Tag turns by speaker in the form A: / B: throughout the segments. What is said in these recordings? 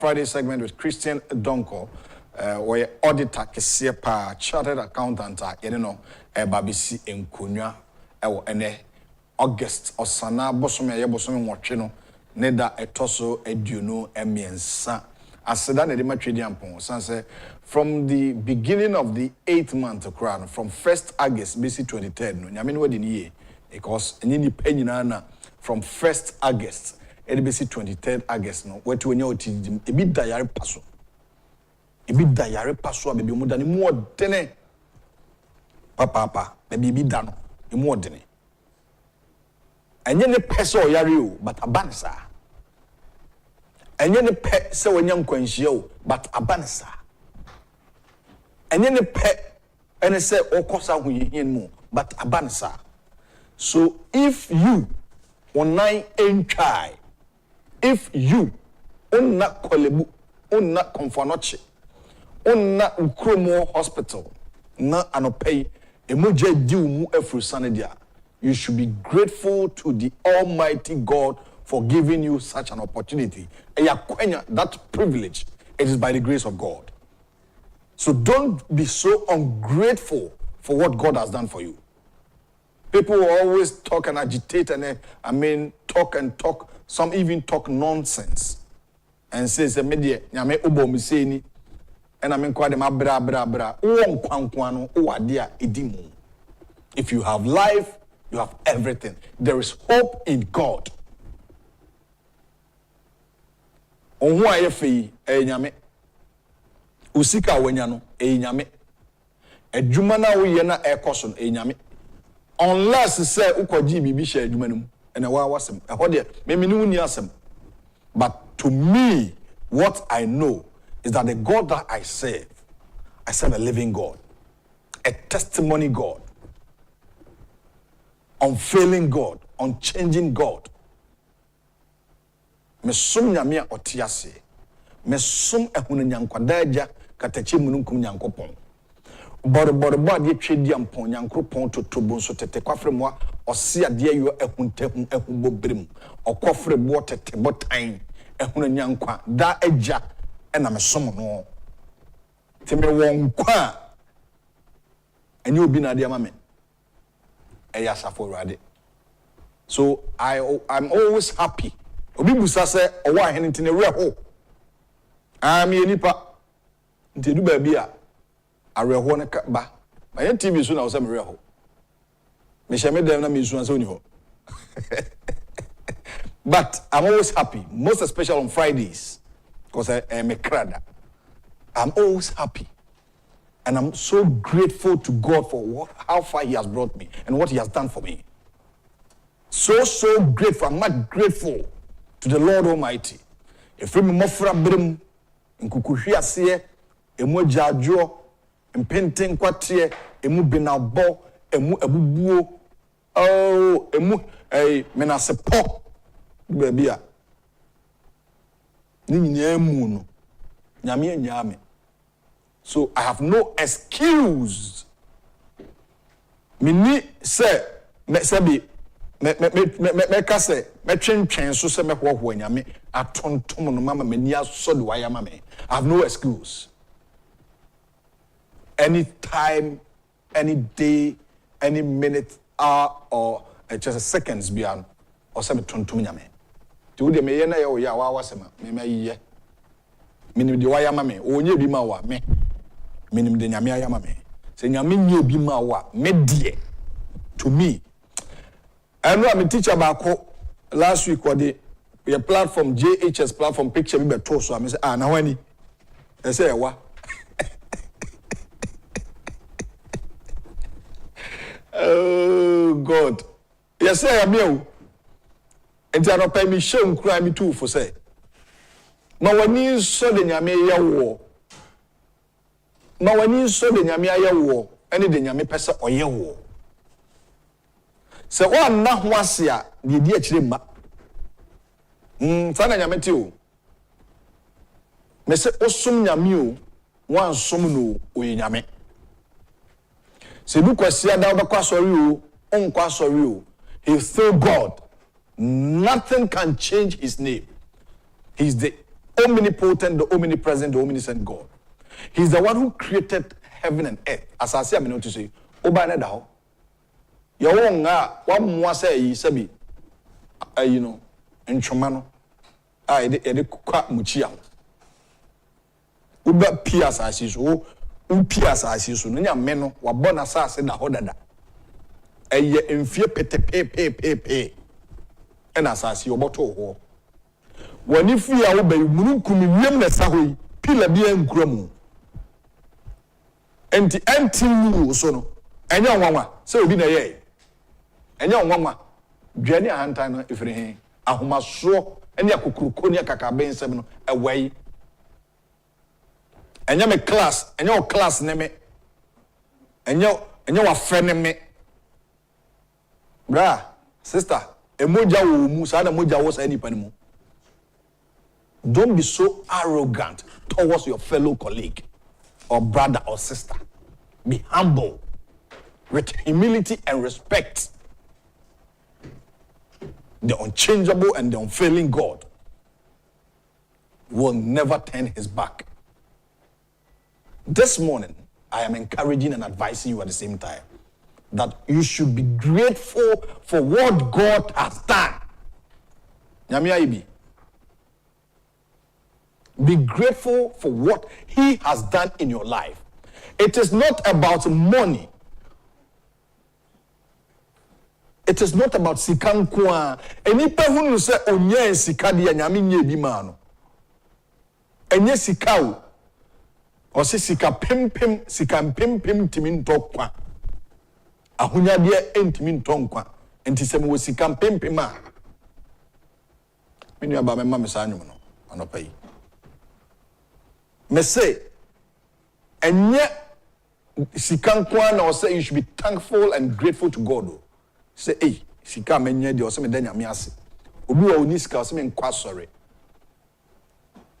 A: Friday segment with Christian Donkor, where auditor Kesiepa, chartered accountant, Babisi Nkunya, ene August Osana Bosomi Wachino, Neda Etoso Eduno Emiensa. As Sedan Edema Tradiampon, Sanse, from the beginning of the 8th month of crown, from 1st August, BC 23rd, no, I mean, what in year, because any penny from 1st August. LBC 23rd August no where to enyo ti e bi dayare paso baby mu dane mu odene papa baby bi da no e mu odene enye ne pese o yare o but abansa enye ne pe se wonya nkwanhia o but abansa enye ne pe ene se okosa hoyehien mu but abansa. So if you online entry, if you unna kolebu, unna konfanoche, unna ukromo hospital, na anopay, emoje diumu efrusanedia, you should be grateful to the Almighty God for giving you such an opportunity. That privilege, it is by the grace of God. So don't be so ungrateful for what God has done for you. People will always talk and agitate and talk and talk. Some even talk nonsense and says a media nyame obo miseni and kwa dem abra if you have life, you have everything. There is hope in God. Onhu ayefe nyame usika wanya no nyame adwuma na wo ye na ekoso no nyame unless say ukoji bibi sha adwuma no and wasem but to me what I know is that the God that I serve a living God, a testimony God, unfailing God, unchanging God. Mesum nyamia otiase mesum ehunu nyankwadaja katachi mununkum nyankopon bord ye twedi ampon nyankopon totobo so tete kwafre mo ose ade yo ehuntahu ehubobrim okofre bo tete botan ehunu nyankwa da agya ena mesom no teme wonkwa eni obi na de amame eya safo rade. So I'm always happy obi busa se owa ahene ntine reho enipa ntedu ba bia areho ne ba my TV so na wo se mereho me shame dem na me so anse oni ho. But I'm always happy, most especially on Fridays, because I'm a crowd. I'm always happy, and I'm so grateful to God for how far He has brought me and what He has done for me. So grateful. I'm much grateful to the Lord Almighty. If we mofra brim, nkukuhwiase, emu jajo, mpenten kwatie, emu binabo, emu ebubuo, emu menasepo. Babia no. So I have no excuse. Me say me kase me twentwen so se me hoho nyame atontom no mama mani aso de waya mama. I have no excuse. Any time, any day, any minute, hour, or just seconds beyond, or some tontom nyame. To the me na ye o ya wa wasema me yiye minim de waya ma me onye bi ma wa me minim de nyame aya ma me se nyame nye bi ma wa me de to me. And I'm a teacher baako last week or the platform JHS platform picture bi beto so am say na wani e say wa oh God, yes say am you. And I don't pay me shame cry me too for say. Ma wani so de nyame ye wo. Ma wani so de nyame ye wo. Ene de nyame pese oye wo. Se wa na ho ase a de di akire ma. Sana nyame ti o. Me se osum nyame o, wan som no oye nyame. Se du kwasi ada obakwa sori o, onkwa sori o. He's still God. Nothing can change His name. He's the omnipotent, the omnipresent, the omniscient God. He's the one who created heaven and earth. As I say, I'm not to say, Obana Dao. Yawonga, one more say, Sabi, you know, and Chomano, the Kwa Muchia. Uba Pias, I see so, Pias, I see so, Nia Meno, Wabona Sass in the Hodada. A ye in fear pay. And as I see your bottle. When if we are obey Munukumi, Sahui, Pilla bien Grumu. And the anti sono, and young mama, so be a ye. And young mama, Jenny Antana, if any, Ahuma so, and Yakukukonia Kakaben 7 away. And you're a class, and your class name it. And you're a friend name me. Bra, sister, a moja musada moja was any panimo. Don't be so arrogant towards your fellow colleague or brother or sister. Be humble with humility and respect. The unchangeable and the unfailing God will never turn his back. This morning, I am encouraging and advising you at the same time that you should be grateful for what God has done. Be grateful for what he has done in your life. It is not about money. It is not about sikankwa. Enipa hunu se onye sika dia nyame nye bi ma no. Enye sika o. O se sika pem timi ntokwa. Ahunya dia entimi ntonkwa. Enti se mo sika pem a. Menu aba me ma me sa anwum no. Anopa yi. Me say, and yet, Sikankwa now say you should be thankful and grateful to God. Say, hey, Sika menye di oseme denya miasi. Obi wa uniska oseme nkwa sorry.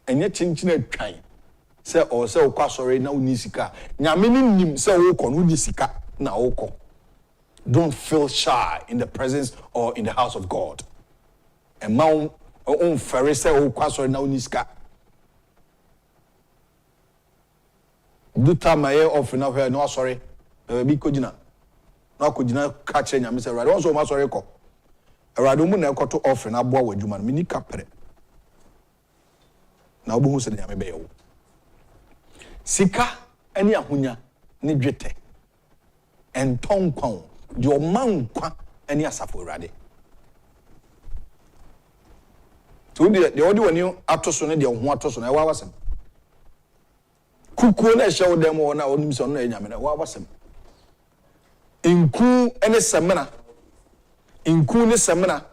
A: And yet chinchine twan. Say or say okwa sorry na unisika. Nyame ni nim say woko no unisika na woko. Don't feel shy in the presence or in the house of God. And ma on ferry say okwa sorry na unisika. Do time my off now here no sorry be kojina no kojina catch nya me say rade won so ma sorry ko rade mu na ekoto off na boa wadwuma no mini kapre na obo hu se nya me be yewo sika ani ahonya ne dwete entonkwan de o mankwa ani asafo rade to de odi woni atoso ne de ho atoso na e wa wasem kuku na ehye wo dem wo na onim so no enyame na wa wasem inku ene semena inku ne semena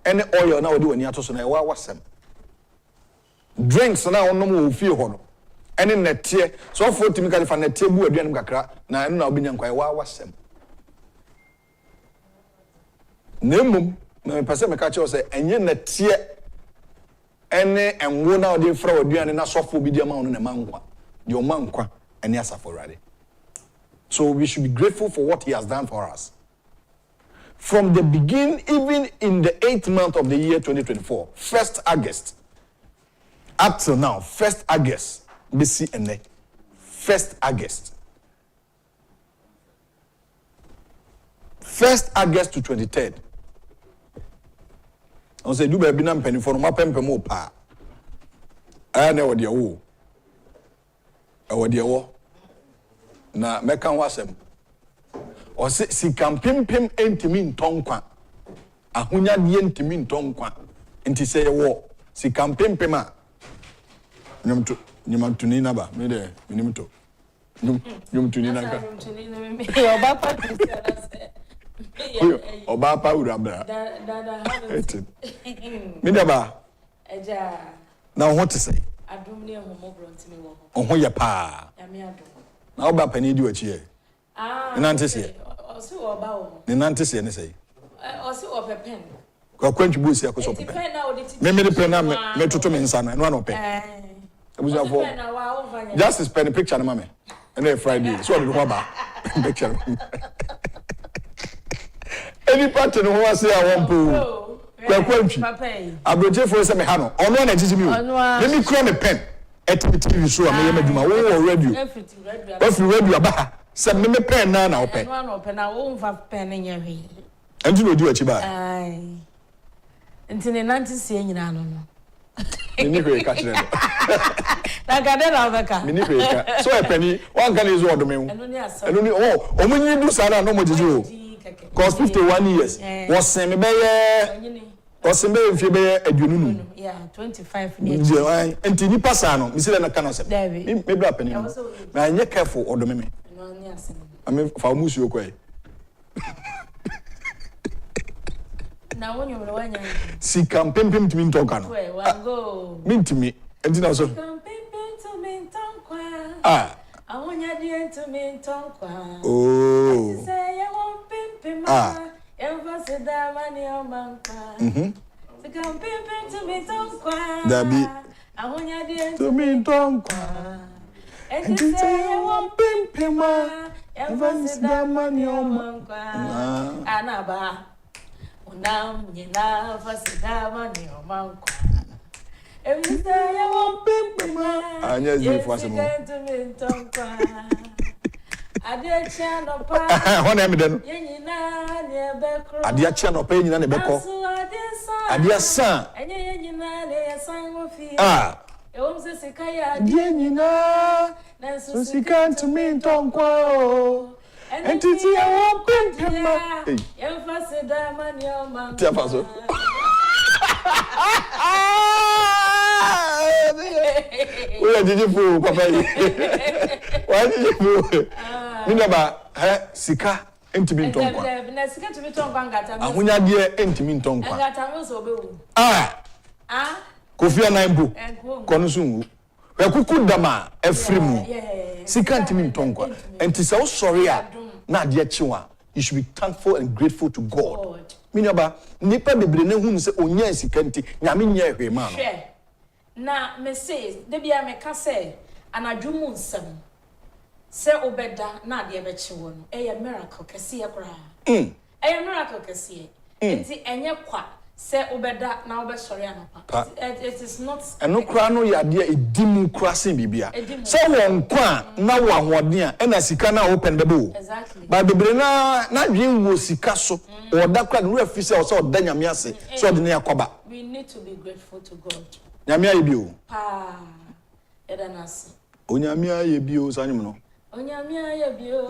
A: ene oil na wo de wani atoso na wa wasem drinks na onom wo fie ho no ene netie so for timika fa netie bu aduanum kakra na ene na obenya nkwa wa wasem nemum na me pese me ka che wo se enye netie ene enwo na wo de fra aduane na sofo bi de ma ono na mankwa your mankwa and yasafo rade. So we should be grateful for what he has done for us. From the beginning, even in the 8th month of the year 2024, 1st August, up till now, 1st August, BC and 1st August. 1st August to 23rd. I say, do baby nam penny for my pempe mo pa. I know what you Awadiawo na meka wasem o se sikampem entimi ntonkwa ahonya de entimi ntonkwa enti se yewo sikampem a nyamtuni na ba me de minimto nyamtuni na ka
B: oba pa Christiana se
A: oba pa urabra
B: dada
A: me de ba
B: eja
A: na what to say
B: adum ne homo bronti me wo
A: ho ye pa
B: ya me adum
A: na oba pani di wachi e nante se
B: o se oba wo
A: ne nante se ne sei
B: o se o pepen
A: kwa kwantwi busi akoso pepen
B: pepen na o de ti
A: me de pen na me toto me nsa na no na pen ebuza fo just is pen picture na mama and Friday so de ho ba picture any part no ho ase a won po Kwakwanchi. Abroje for say me ha no. Ono na jiji mi o. Let me call me pen. TV show am yema djuma wo radio. Every radio aba. Say me pen na open.
B: No na open na wo mfa pen nya hwe.
A: Enti no di achi ba.
B: Ai. Enti ne nanti sie nyina no no.
A: Mini hwe ka kire no.
B: Na ga de na obeka.
A: Mini hwe ka. So e pani wan kan izo odome hu. Eno ni omunyi du sara no mo jiji o. Cause 51 years. Was me be ye. Osime mfie be aduonu.
B: Yeah, 25 years.
A: Enti ni pasa no, mi se na kana sep. Me bra pani. Na nye careful odome me.
B: No ni asem.
A: Ame fa musu okoi.
B: Na wonyo mwe wanya.
A: Si kampempem timi ntoka no.
B: We wango.
A: Mintimi. Enti na so.
B: Kampempem timi ntonkwa.
A: Ah.
B: Awonya die timi ntonkwa.
A: Oh.
B: Say you won't pimp ma. Emphasize that money on manka. To come pimping to me tonkwa.
A: Dabi.
B: Awonya die
A: to me tonkwa.
B: And you say you won't
A: pimp ma.
B: Emphasize that money on manka. Anaba. Unam nyina emphasize that money on manka. And you say you won't pimp ma.
A: Anya zi fwase mo.
B: To me tonkwa. Adia no pa.
A: Hona me den.
B: Yenyina ne bekro.
A: Adia chia no pa yenyina ne beko. Adia san.
B: Enye yenyina ne san wo fi.
A: Ah.
B: E won se sika ya
A: adia nyina.
B: Na
A: so sika ntumi ntonkwa o. Entiti ya wo pimpema.
B: Emphasize da mani o man.
A: Tia faso. Oya jiji fu papa yi. Wa jiji fu. Minaba sika ntimi ntonkwa.
B: Na sika tumi tonkwa ngata.
A: Ahunya de ntimi ntonkwa.
B: Ngata me so bewu.
A: Ah.
B: Ah.
A: Kofi anambu. Kono sungu. Ekuku dama efrimu. Sika ntimi ntonkwa. Enti se wo sorry a na de achiwa. You should be thankful and grateful to God. Minaba nipa bebre ne hu se onya sika nti nyame nya ehwe ma no.
B: Na me say de bia me ka say anadwumu nsam. Se obeda na de be chiwo no eye miracle kese ye kra. Eye miracle kese. Enti enye kwa se obeda na obe sori anapa. It is not
A: eno kra no ya de edimu kra sen bibia. Se won kwa na wo ahoden a na sika na open bebe.
B: Exactly.
A: Ba bebre na dwen wo sika so. Oda kra no afi se o se oda nyame ase. So de ne yakoba.
B: We need to be grateful to God.
A: Nyame aye bio.
B: Pa. Eda nasi.
A: Onyame aye bio sanyum no.
B: Onyame aye bio.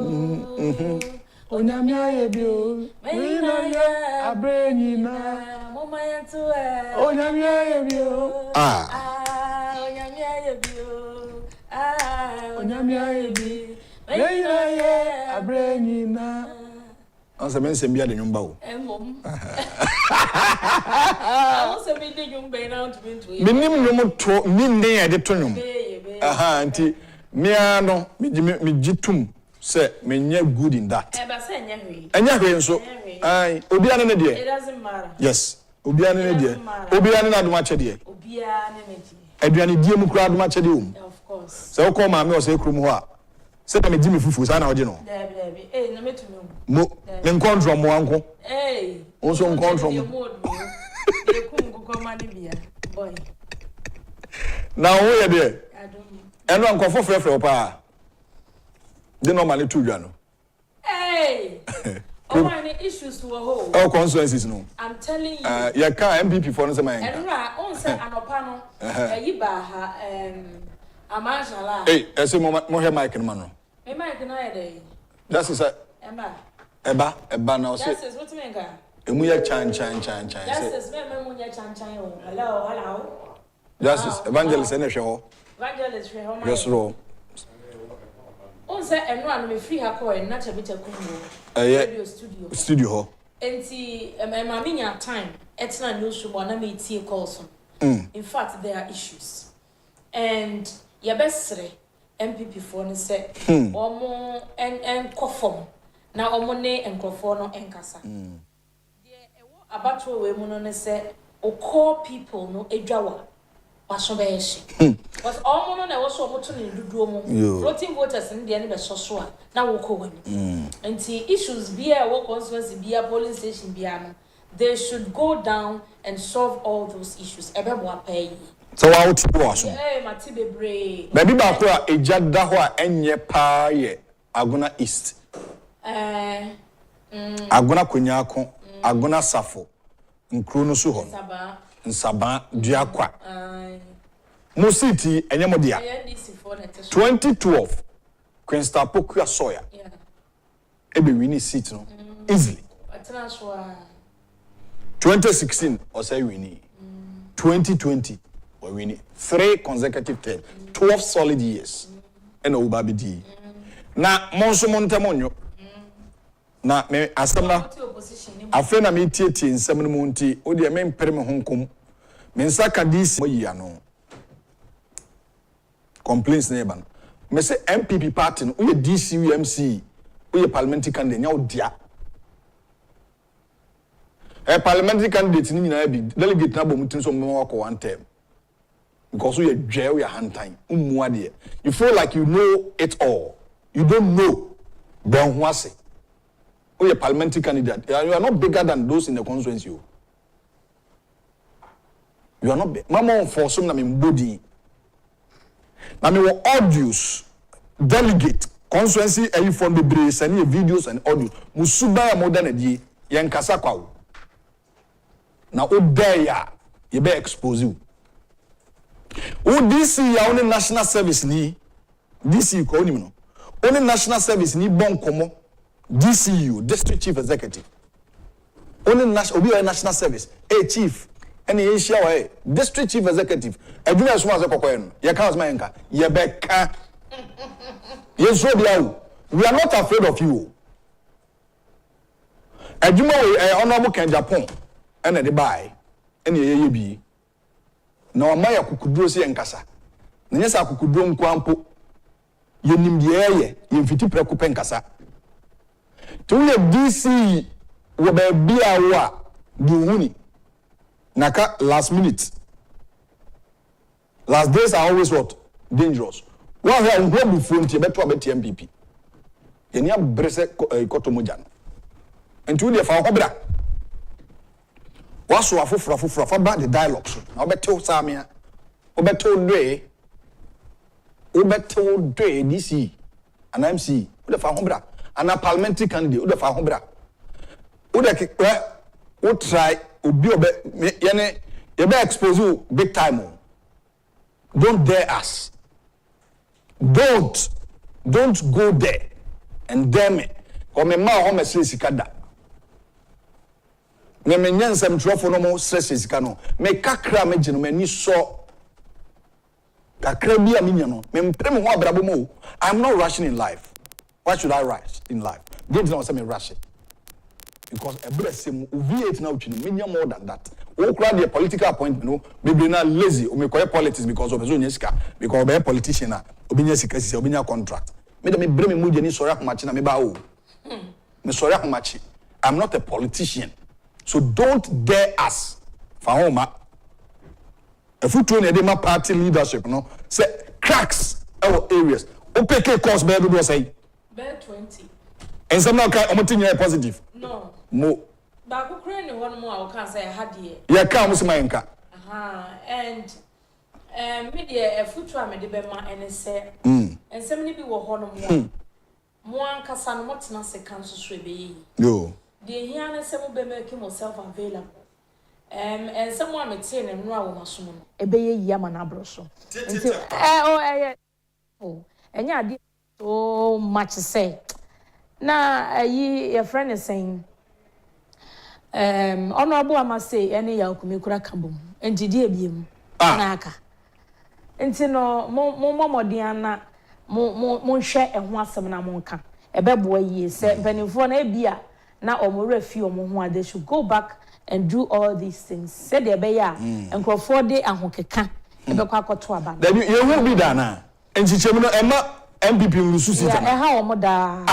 A: Onyame aye bio. Wina ye abrenyina.
B: Mama yantu e.
A: Onyame aye bio. Ah.
B: Onyame aye bio.
A: Onyame aye bio. Wina ye abrenyina. Ansa mense bia de nyumba o.
B: Emom. Ansa me de nyumba na to bintu.
A: Minim nyum to minne ya de to nyum. Aha anti mia no me gitum say menye good in that.
B: E ba say enya hwe.
A: Enya hwe nso. Ai obi ane ne de.
B: It doesn't matter.
A: Yes. Obi ane ne de. Obi ane na aduma chede.
B: Obi ane ne de.
A: Aduane die mu kura aduma chede um.
B: Of course.
A: Se wo ko ma me o se krum ho a. Se na me gi me fufu sa na oje no.
B: Debi. Eh na metumi.
A: Mo ne nkontro mo anko.
B: Eh.
A: Onso nkontro mo.
B: E kum go ma ne bia. Boy.
A: Na wo ye de.
B: Adum.
A: Eno ankofo frefre pa. De normally to dwa no.
B: Hey. Oh, any issues to a whole.
A: All consequences no.
B: I'm telling you.
A: Ya ka MPP for no say man.
B: Enra on say anopa no. Yi ba ha amashala.
A: Hey, ese mo he mic no man no.
B: Me mic na ye dey.
A: That is a eba na o say.
B: That is what me ga.
A: Emu ya chan.
B: That is me nya chan o. Hello.
A: That is evangelist ene hwe ho.
B: Evangelist hwe ho.
A: Yes ro.
B: On say enra no me free ha ko en na chabita kungo.
A: Radio studio ho.
B: Enti ma minya time etna news show na me tie calls. In fact there are issues. And ya besre MPP for no say omo en kofom na omo ne enkrofo no enkasa. There ewo abato we mu no say o call people no edwawa waso be yeshi. Because omo no na wo so omo to ne duduo mu. Floating voters in there ne be so a na wo ko wani. Enti issues bia wo constituency bia polling station bia no they should go down and solve all those issues. Ebebo pay.
A: So how to was.
B: Eh, mati bebre.
A: Baby ba ko a ejada ho a enye pa ye Aguna East. Aguna Konyako, Aguna Safo. Nkru no so ho. Nsaba Duakwa. Mo city enye mo dia. 2012 Queen Star Pokua Soya.
B: Yeah.
A: Ebe win seat no easily. 2016 or say winning. 2020 or winning 3 consecutive terms, 12 solid years. And Obabidi. Na monso montamonyo. Na me asama afena me tietie nsam no monti o de me mpere me honkom. Me nsaka dis moyi ano. Complaints neighbor. Me say MPP party no we DCUMC we parliamentary candidate nya odia. Parliamentary candidate ni nyina bi delegate na bom tin so me wako one term. Because we dwe we hand time. Umuade. You feel like you know it all. You don't know. Ben Huase. We parliamentary candidate. You are not bigger than those in the constituency. You are not big. Mama for some na me body. Na me wo audios delegate constituency and from the brain send videos and audio. Musuba ya modern edi yen kasa kwa wo. Na obeya ye be expose you. O DC ya only national service ni DC ko ni no. Only national service ni bon komo DCU district chief executive. Only national service chief any Asia wa district chief executive. Aduna so as kokoye no. Ye ka asma enka ye be ka. Ye so bia we are not afraid of you. Aduma we honorable Agyapong and the buy any ye bi. Na omaya kukuduro si enkasa. Na nyesa kukuduro nkwampo. Ye nimdieye ye mfiti prekupe nkasa. Tuye DC wo be bia wa duhuni. Naka last minute. Last days are always what? Dangerous. One here on global front ye beto abeti MPP. Ye ni abrese kotomoja no. Ntu de fa hobra. Waso afofra fa ba the dialogue so na obeto samia obeto dwe DC and MC o de fa hombra and a parliamentary candidate o de fa hombra o de kekwe o try obi obe ye be expose you big time. Don't dare us. Don't go there and dare me or me ma ho mesre sikada. Me nyansam trofo no mo stress sika no me kakra me gino me ni so kakra bia me nya no me mpre me ho abrabo mo. I'm not rushing in life. Why should I rush in life? Didn't know say me rush it. Because ebrese V8 na utwi me nya more than that. O kra the political appointment no be na lazy o me koye politics because of zo nya sika because be politician na obi nya sika sisi obi nya contract. Me de me bre me mu je ni sori akomachi na me ba o. Me sori akomachi. I'm not a politician. So don't dare us. Fahoma. If you turn a party leadership, no, say cracks our areas. OPK cost bear do say?
B: Bear 20.
A: And some now can positive.
B: No.
A: Mo.
B: But Ukraine one more I can say I had here.
A: Yeah, come with my anchor.
B: And media a foot try me the bema and say and some many people honor more casan what's not a council should be.
A: Yo.
B: The here some be making myself available. And someone may say and no one soon. A bay yaman abroso. And yeah, so much to say. Now, your friend is saying, honorable, I must say, any Yakumikura Kabum, and Gidia Beam, Anaka. And no more Diana, more share and one seminar monka. A bad boy, ye said, when for a beer. Now, or more few more, they should go back and do all these things. Said the Baya and go 4 days and Hoka and the Quacotuaba.
A: Then you will be done. And she said, Emma, MPP will sustain.
B: How mother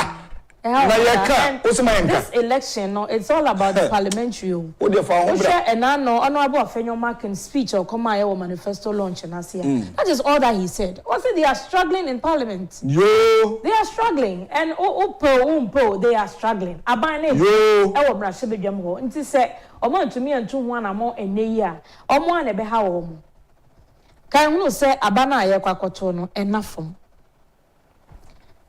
B: This election, no, it's all about the parliamentary. And I know Honorable Afenyo Markin speech or come my manifesto launch and I see that is all that he said. Also, they are struggling in parliament. They are struggling, and they are struggling. Abane I brashe bedwam ho. Nti se omo ntumi antu ho anamo enne ya. Omo an ebe ha wo mo. Kan hu se abana aye kwakoto no enafom.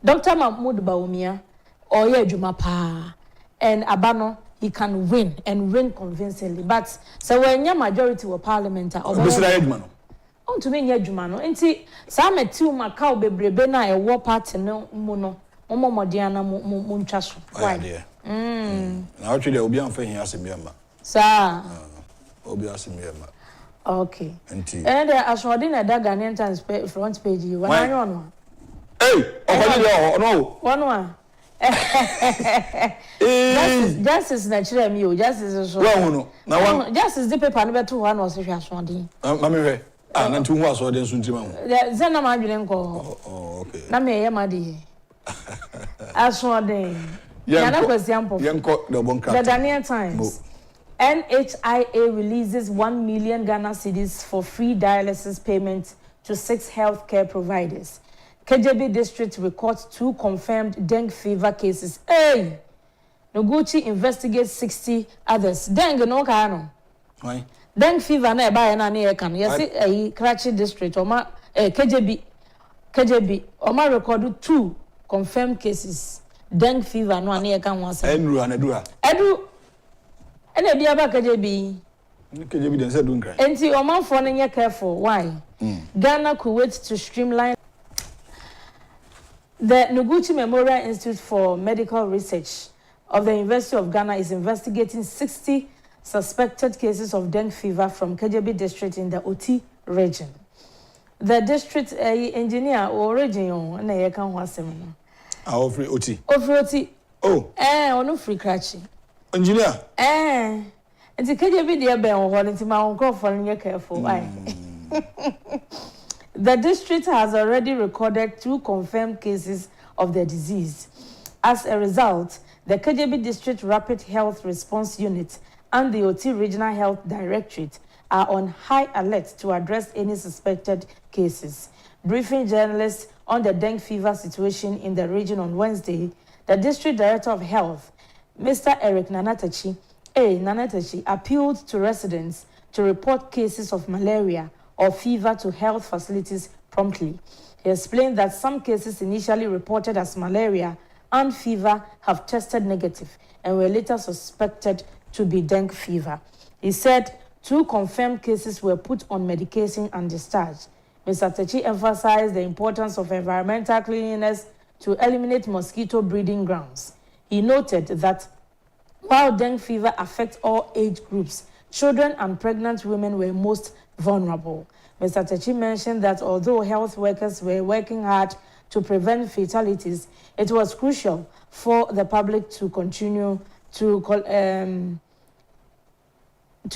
B: Dr. Mahmoud Bawumia or Jumapa and Abano, he can win and win convincingly. But so when your majority were parliament, or to me, Yajumano, and see, some at 2 Macau Bebrebena, a war party, no mono, Momo Diana Munchas. Why, dear?
A: Actually, there will be unfair as a member.
B: Sir,
A: Obias in Myanmar.
B: Okay. And as for dinner, that Ghanaian Times front page, you one.
A: Hey, no.
B: One. Justice natural me, justice so.
A: No.
B: Justice the paper number 2 1 was Rashwandi.
A: Mammy, and 2 was or then Suntima.
B: Then I'm arguing.
A: Oh, okay.
B: Name Yamadi. As for the Yana was example. The Ghanaian Times. NHIA releases 1 million Ghana cedis for free dialysis payments to 6 healthcare providers. KJB district records 2 confirmed dengue fever cases. Hey! Noguchi investigates 60 others. Dengue no kano.
A: Why?
B: Dengue fever na eba na ne kan. Yes, Karachi district oma KJB oma recorded 2 confirmed cases. Dengue fever no ane kan wasa. Edu ene bia ba KJB.
A: KJB den say do nkra.
B: Enti oma fo no careful. Why? Ghana could wait to streamline. The Noguchi Memorial Institute for Medical Research of the University of Ghana is investigating 60 suspected cases of dengue fever from KJB district in the Oti region. The district engineer or region na ye kan ho asem no.
A: Ofri Oti.
B: Ofri Oti.
A: Oh.
B: Onu free Karachi.
A: Engineer.
B: Nti KJB dey be on ho nti ma on crop for no careful. Why? The district has already recorded 2 confirmed cases of the disease. As a result, the KJB District Rapid Health Response Unit and the OT Regional Health Directorate are on high alert to address any suspected cases. Briefing journalists on the dengue fever situation in the region on Wednesday, the District Director of Health, Mr. Eric Nanatachi, appealed to residents to report cases of malaria or fever to health facilities promptly. He explained that some cases initially reported as malaria and fever have tested negative and were later suspected to be dengue fever. He said 2 confirmed cases were put on medication and discharged. Mr. Techi emphasized the importance of environmental cleanliness to eliminate mosquito breeding grounds. He noted that while dengue fever affects all age groups, children and pregnant women were most vulnerable. Mr. Techi mentioned that although health workers were working hard to prevent fatalities, it was crucial for the public to continue to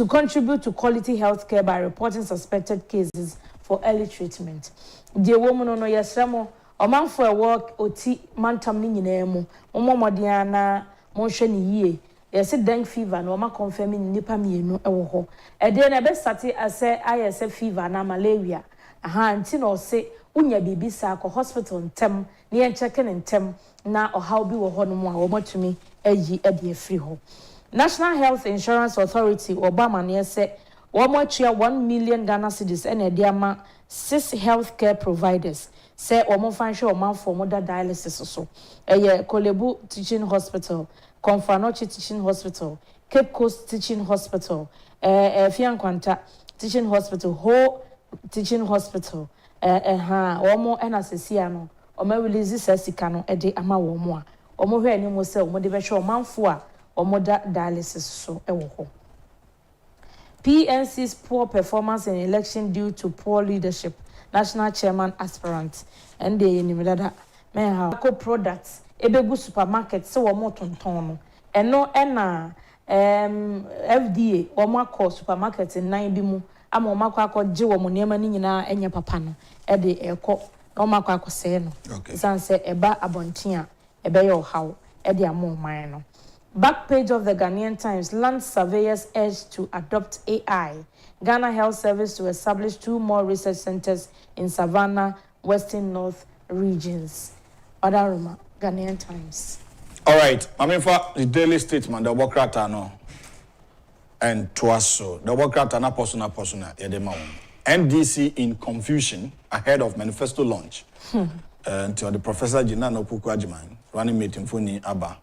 B: contribute to quality health care by reporting suspected cases for early treatment. The woman no yesremo omanfo e work oti mantam ni nyina mu momodiana monhwe ni yie. Yes, dengue fever no ma confirm nipa mienu ewo ho. E de na be start ase ayese fever na malaria. Aha nti no se unya bibi sa ko hospital ntem na yen check ntem na ohaw bi wo ho no mu a wo matumi ayi e de afri ho. National Health Insurance Authority Obama na se wo matua 1 million Ghana cedis e de ama 6 healthcare providers. Say wo mo fan hwe o man for moda dialysis so. Eye Kolebu Teaching Hospital, Konfanochi Teaching Hospital, Cape Coast Teaching Hospital, Fiankwanta Teaching Hospital, Ho Teaching Hospital, Omo NSCA no, Omo release sesika no de ama wo mo a. Omo hwe ani mo se omo de be hwe omanfo a omo da dialysis so ewo ho. PNC's poor performance in election due to poor leadership. National Chairman aspirant and the Nimidada men have co-products ebegu supermarket so wo tonton no eno na FDA wo makọ supermarket nine bi mu ama wo makọ akọje wo mo niam ni nyina enye papa no e de ekọ wo makọ akọse no sanse eba abonten a ebe ye ohaw edi amo man no. Back page of the Ghanaian Times, land surveyors urged to adopt AI. Ghana Health Service to establish 2 more research centers in Savannah, Western North regions. Other Roma, Ghanaian Times.
A: All right, I mean for the daily statement, the Wokrata no, and Tuaso, the Wokrata na persona, yedema. NDC in confusion ahead of Manifesto launch. Until the Professor Jinano Pukwajman running meeting for Ni Abba.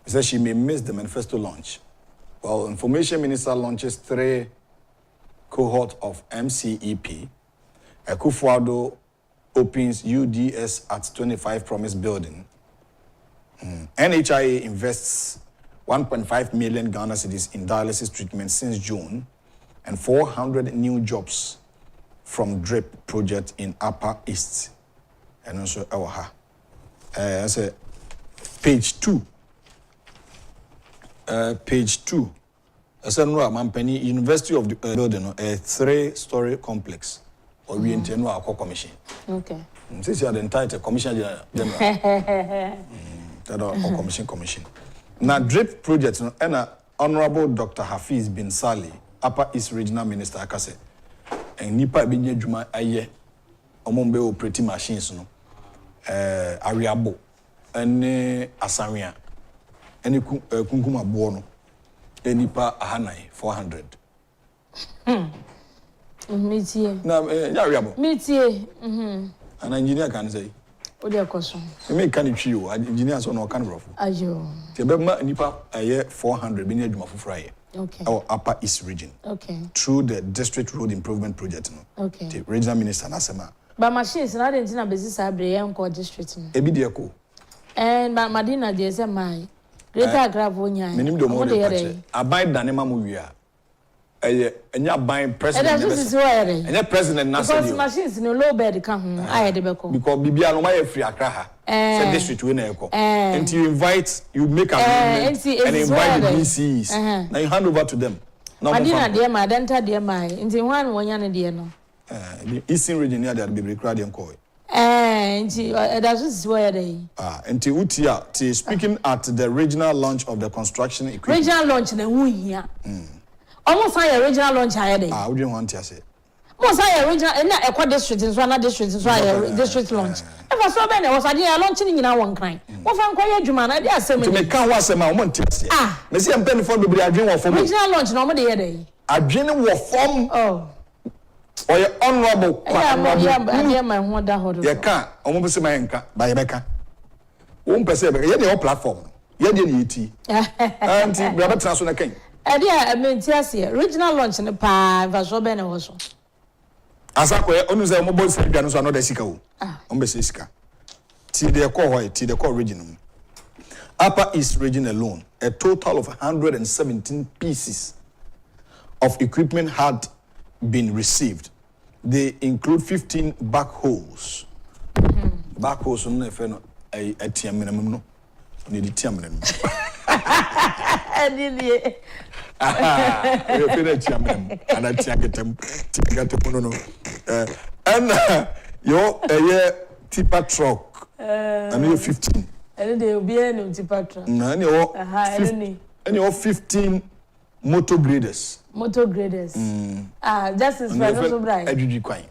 A: He said she may miss the Manifesto launch. Well, Information Minister launches 3 cohort of MCEP. Akufo-addo opens UDS at 25 Promise Building. NHIA invests 1.5 million Ghana cedis in dialysis treatment since June, and 400 new jobs from DRIP project in Upper East. And also Awaha. I say page 2. Page 2. I said no, Mampeni University of the building, a 3-story complex. Or we intend to commission.
B: Okay.
A: Since you are the entire commission general. Commission. Now DRIP project and Honorable Dr. Hafiz bin Saleh, Upper East Regional Minister Akase. And Nipa binye juma aye omombe operating machines no. Agyapong ene asanwia ene kunkuma bo no enipa ahanai 400
B: metie
A: na Agyapong
B: metie
A: an engineer can say
B: o de koso
A: me kan twi o engineer so no kan rofo
B: ayo
A: te be ma nipa aye 400 binye juma foforo aye.
B: Okay.
A: Our Upper East region.
B: Okay.
A: Through the District Road Improvement Project. No?
B: Okay.
A: The Regional Minister Nasema.
B: But machines na dey na business abre enko district no.
A: Ebi de ko.
B: And Madina dey say my Greater Accra vonya.
A: Menim do mo dey patch. Aban danema mo wi a. Enya aban president. Enya president na say.
B: Because machines no low bed kan ho aye de be ko.
A: Because bibia no my free Accra ha. Say district we na e ko. Until you invite, you make agreement and invite the DCs. Now you hand over to them.
B: Madina dey ma denta dey ma. Until one wonya ne dey no.
A: The Eastern region near that be required and call.
B: That's just where they.
A: Until Utia, speaking at the regional launch of the construction equipment.
B: Regional launch na hu here. Almost a regional launch here dey.
A: What do you want to say?
B: Most a regional na ekwa district so na district so district launch. If so be na was a launching nyina won kan. Wo fa nkoye adwuma na dey asem.
A: To me kan ho asem a wo monte ase. Me say am for bebre adwen wo form.
B: Regional launch na mo dey here dey.
A: Adwen wo form.
B: Oh.
A: Or your honorable.
B: Yeah, my wonder how to.
A: You can't. I'm going to say my anchor by Becca. One person, you have platform. You have the and Robert Transona King.
B: I mean, regional launch in the pa, Vasoben also.
A: As I call only say mobile service, another Sika. Ombesiska. T the core region. Upper East region alone, a total of 117 pieces of equipment had been received. They include 15 backhoes. Backhoes on the phone a tiam minimum no. Need the tiam minimum. You finish tiam minimum and I tiam no. And your tipper truck. And you 15.
B: And they will be any tipper truck.
A: And your 15 motor graders.
B: Motor graders. That is for also bright.
A: Edu kwai.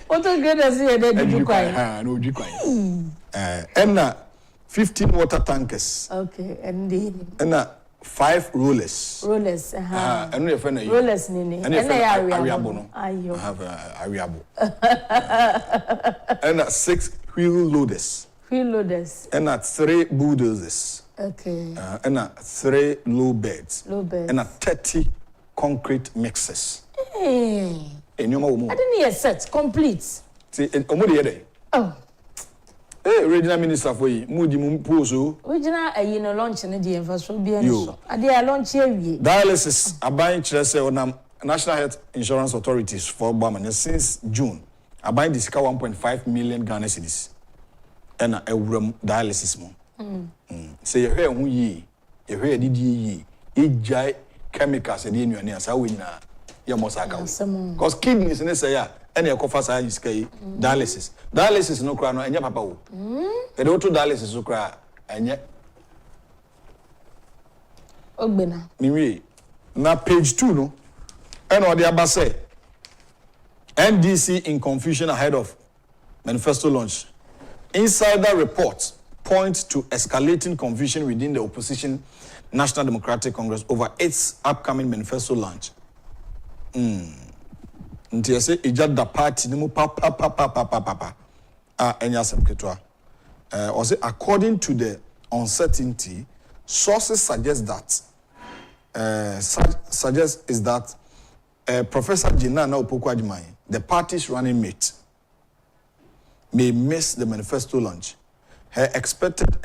B: Motor graders here they edu kwai.
A: No edu kwai. And 15 water tankers.
B: Okay, and
A: 5 rollers.
B: Rollers,
A: and we have
B: rollers nini.
A: And Agyapong.
B: I
A: have Agyapong. And 6 wheel loaders.
B: Wheel loaders.
A: And 3 bulldozers.
B: Okay.
A: And 3 low beds.
B: Low beds.
A: And 30 concrete mixers.
B: Hey.
A: I didn't
B: hear set complete.
A: See, oh. Hey, regional minister for you, Moody Mumposo.
B: Regional launch in the infrastructure. I launch here.
A: Dialysis, a buying on National Health Insurance Authorities for Bama since June. I buy this 1.5 million Ghana cedis. And a room dialysis. Say your hair, ye, your hair did ye, chemicals and in your near Sawina, Yamosaka. Because kidneys in this area, any ekofa science kai dialysis. Dialysis no kra no enye papa wo. E de to dialysis so kra enye
B: Ogbena.
A: Miwi. Na page 2 no. And what the say NDC in confusion ahead of manifesto launch. Insider reports point to escalating confusion within the opposition National Democratic Congress over its upcoming manifesto launch. Nti say ijada party ni mu pa. Enya sem ketwa. According to the uncertainty, sources suggest that Professor Jinana Opoku-Agyapong, the party's running mate, may miss the manifesto launch. Her expected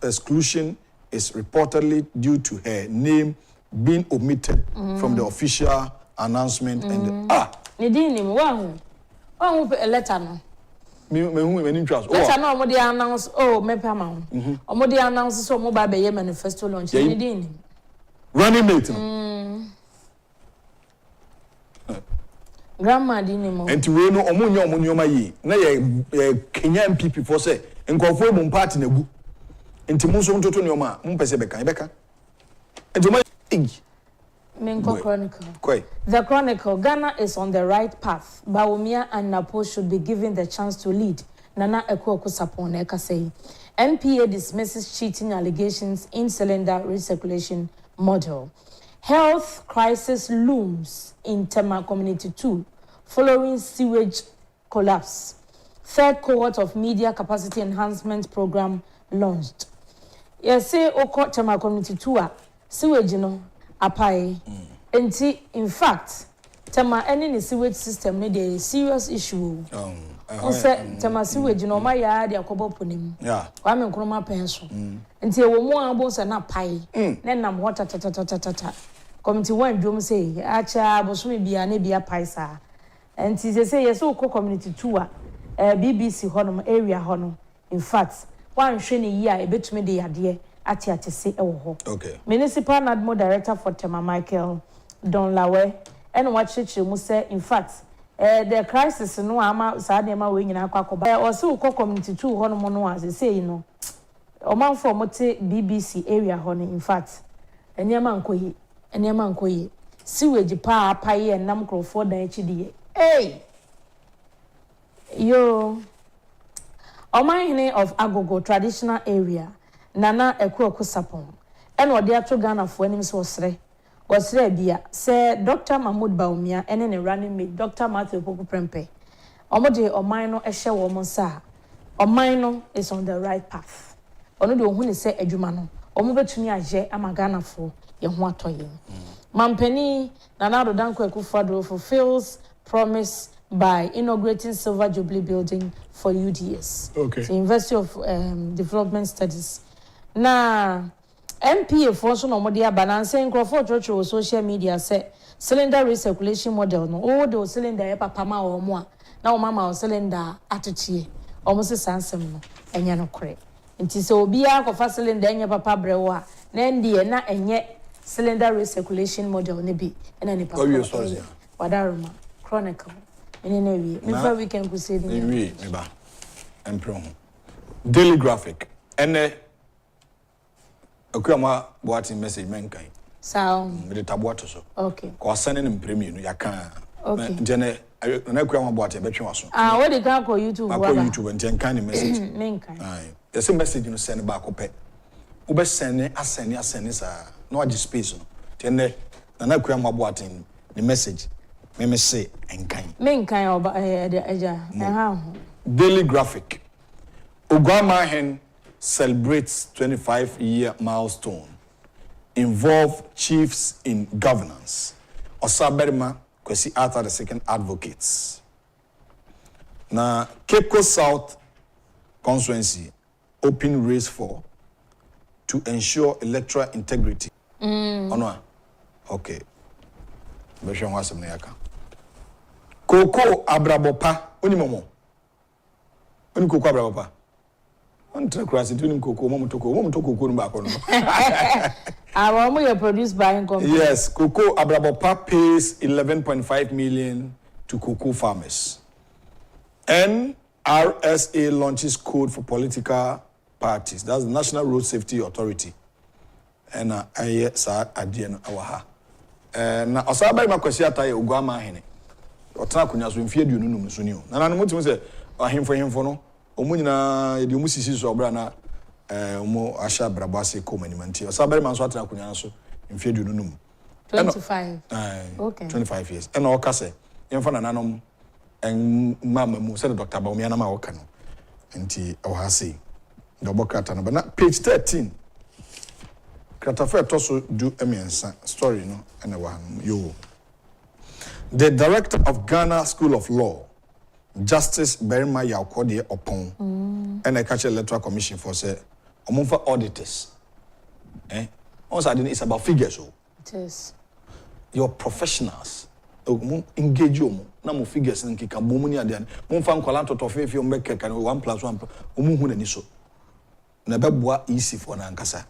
A: exclusion is reportedly due to her name being omitted from the official announcement and
B: Nidini wahu a letter no.
A: Letter
B: no omodi announce mepa ma. Omodi announce so mo ba be manifesto launch nidini.
A: Running mate.
B: Grandma dini mo.
A: Enti we no omunyo yi. Na ye Kenya MPP for say nkofo mu party na gu. Enti mo so ntoto nyoma mo pese beka. Enti mo
B: Chronicle. The Chronicle, Ghana is on the right path. Bawumia and Napo should be given the chance to lead. Nana Akufo-Addo Eka say. NPA dismisses cheating allegations in cylinder recirculation model. Health crisis looms in Tema Community 2 following sewage collapse. Third cohort of media capacity enhancement program launched. Yes, say Oko Tema Community 2 sewage no apai. In fact, Tema any sewage system need a serious issue. Say Tema sewage no ma ya de akobo ponim.
A: Yeah.
B: Wa me nkroma penso. Nti e wo mu abo se na pai. Na nam water ta. Committee 1 dwom say acha bosomi bia na bia pai sa. Nti say yes Oko community 2 BBC honom area hono. In fact, one hwe ne yi a ebetumi de yade ati se ewo ho.
A: Okay.
B: Municipal Admo Director for Tema Michael Donlawe and what church mu say in fact the crisis no ama saa de ma we nyina akwakoba o se Oko community 2 hono mo no as say no o man for mote BBC area hono in fact enema nkoyi sewage pa apaye nam crofo dan chidi hey yo Omahene of Agogo traditional area Nana Akufo-Addo and what they are to Ghana for enemies was bia say Dr. Mahmoud Bawumia and a running mate Dr. Matthew Poku Prempe. Omode Omino Eshe woman sa. Omino is on the right path. Ono de ohun say adwuma no. Omo betumi aje amagana for ye ho atoye. Mampeni Nana Donkor Akufo-Addo fulfills promise by inaugurating Silver Jubilee building for UDS.
A: Okay.
B: The University of Development Studies. Na MPA for so no mo dia balance nkrofo church social media say cylinder recirculation model no o de cylinder e papa ma o mo a na o mama o cylinder atochie o mo se sansem no enya no kore nti se obi a kofa cylinder enya papa brewo a na ndie na enye cylinder recirculation model ne bi na ni papa wadaruma Chronicle ene na wi me fa weekend crusade
A: ni wi me ba empro Daily Graphic ene Okuama boating message menkai.
B: Sound.
A: Me de tabuato so.
B: Okay.
A: Ko send in premium no yaka.
B: Okay.
A: Ntene na Okuama boating betwe waso.
B: What dey go YouTube
A: wa? Ko YouTube ntene kan message.
B: Menkai.
A: Aye. Yes message no send ba ko pe. Wo be send asene sa na wage space no. Ntene na Okuama boating the message. Me say enkan.
B: Menkai oba eja.
A: Daily Graphic. Ogwama hen celebrates 25-year milestone. Involve chiefs in governance. Osaberima Kwesi Arthur II advocates. Na Cape South constituency open race for to ensure electoral integrity. Onwa. Okay. Besho wasem na yaka. Koko abrabopa onimomo. Oni koko abrabopa. Ontra crossing to Koko, mom to Koko back on.
B: Our we produced by company.
A: Yes, Koko Abrabopa pays 11.5 million to cocoa farmers. NRSA launches code for political parties. That's the National Road Safety Authority. And I saw Adian Awaha. Na osaba ma kwasi ataye ogwama ahene otana kunya so mfie aduonu num so ni o na nanu mutum se ahemfo no omu nyina ye de omu sisi so obra na omu asha brabase komanimanti osaba ma so atana kunya so mfie aduonu num
B: 25
A: okay 25 years and o kase yemfa na nanom en mama mu se Dr. Bawumia na ma o kano nti o ha sei ndobokata na page 13 Kratafe toso do emiensa story no ene wa yo. The director of Ghana School of Law, Justice Berima Yaukode Opon, and a catch electoral commission for say omonfa auditors. Also it's about figures.
B: It is.
A: Your professionals engage you na mo figures nkika bomu ni ade mo fa nkwala totofe fi o mbeke kan 1+1 omu hu na ni so. Na beboa easy for na nkasa.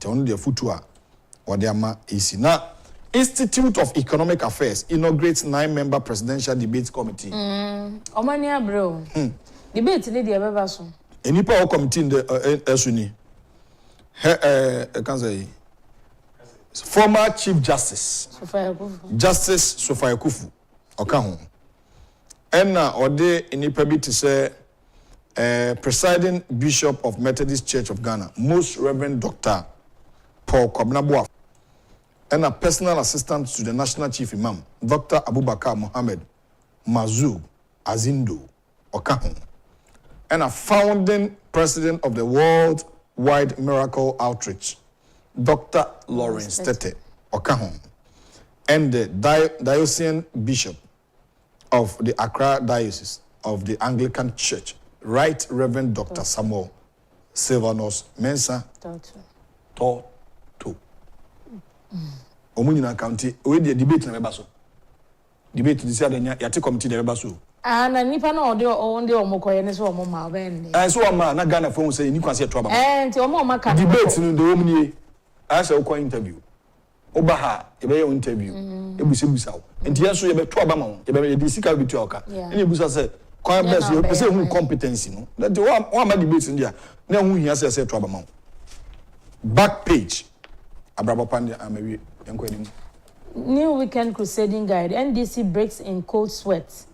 A: On the futua or the ama easy. Now, Institute of Economic Affairs inaugurates 9-member presidential debate committee.
B: Omania bro. Debate ni dia beba so.
A: Any power committee in the Esuni. Can say former Chief Justice Justice Sofia Kufu Okahon. Enna ode inipa bi to say presiding Bishop of Methodist Church of Ghana, Most Reverend Dr. Paul Kwabnaboa, and a personal assistant to the National Chief Imam, Dr. Abubakar Mohammed Mazou Azindo Okahon, and a founding president of the Worldwide Miracle Outreach, Dr. Lawrence Tete Okahon, and the diocesan bishop of the Accra Diocese of the Anglican Church, Right Reverend Dr. Samuel Silvanus Mensah Toto. Omunyina county we the debate na meba so. Debate this year yate committee na meba so.
B: Na nipa na ode omokoye ne so omo ma ben.
A: So ma na Ghana phone say ni kwase to aba.
B: Nti omo maka
A: debate no de omnie. Asa ko interview. Oba ha e be interview. Ebusebusa wo. Nti yeso ye be to aba ma wo. Ye be de sika bi to oka. Eni ebusa say kwa best you say who competency no. That one ma debate ndia. Na hu hia say to aba ma wo. Back page.
B: New Weekend Crusading Guide. NDC breaks in cold sweat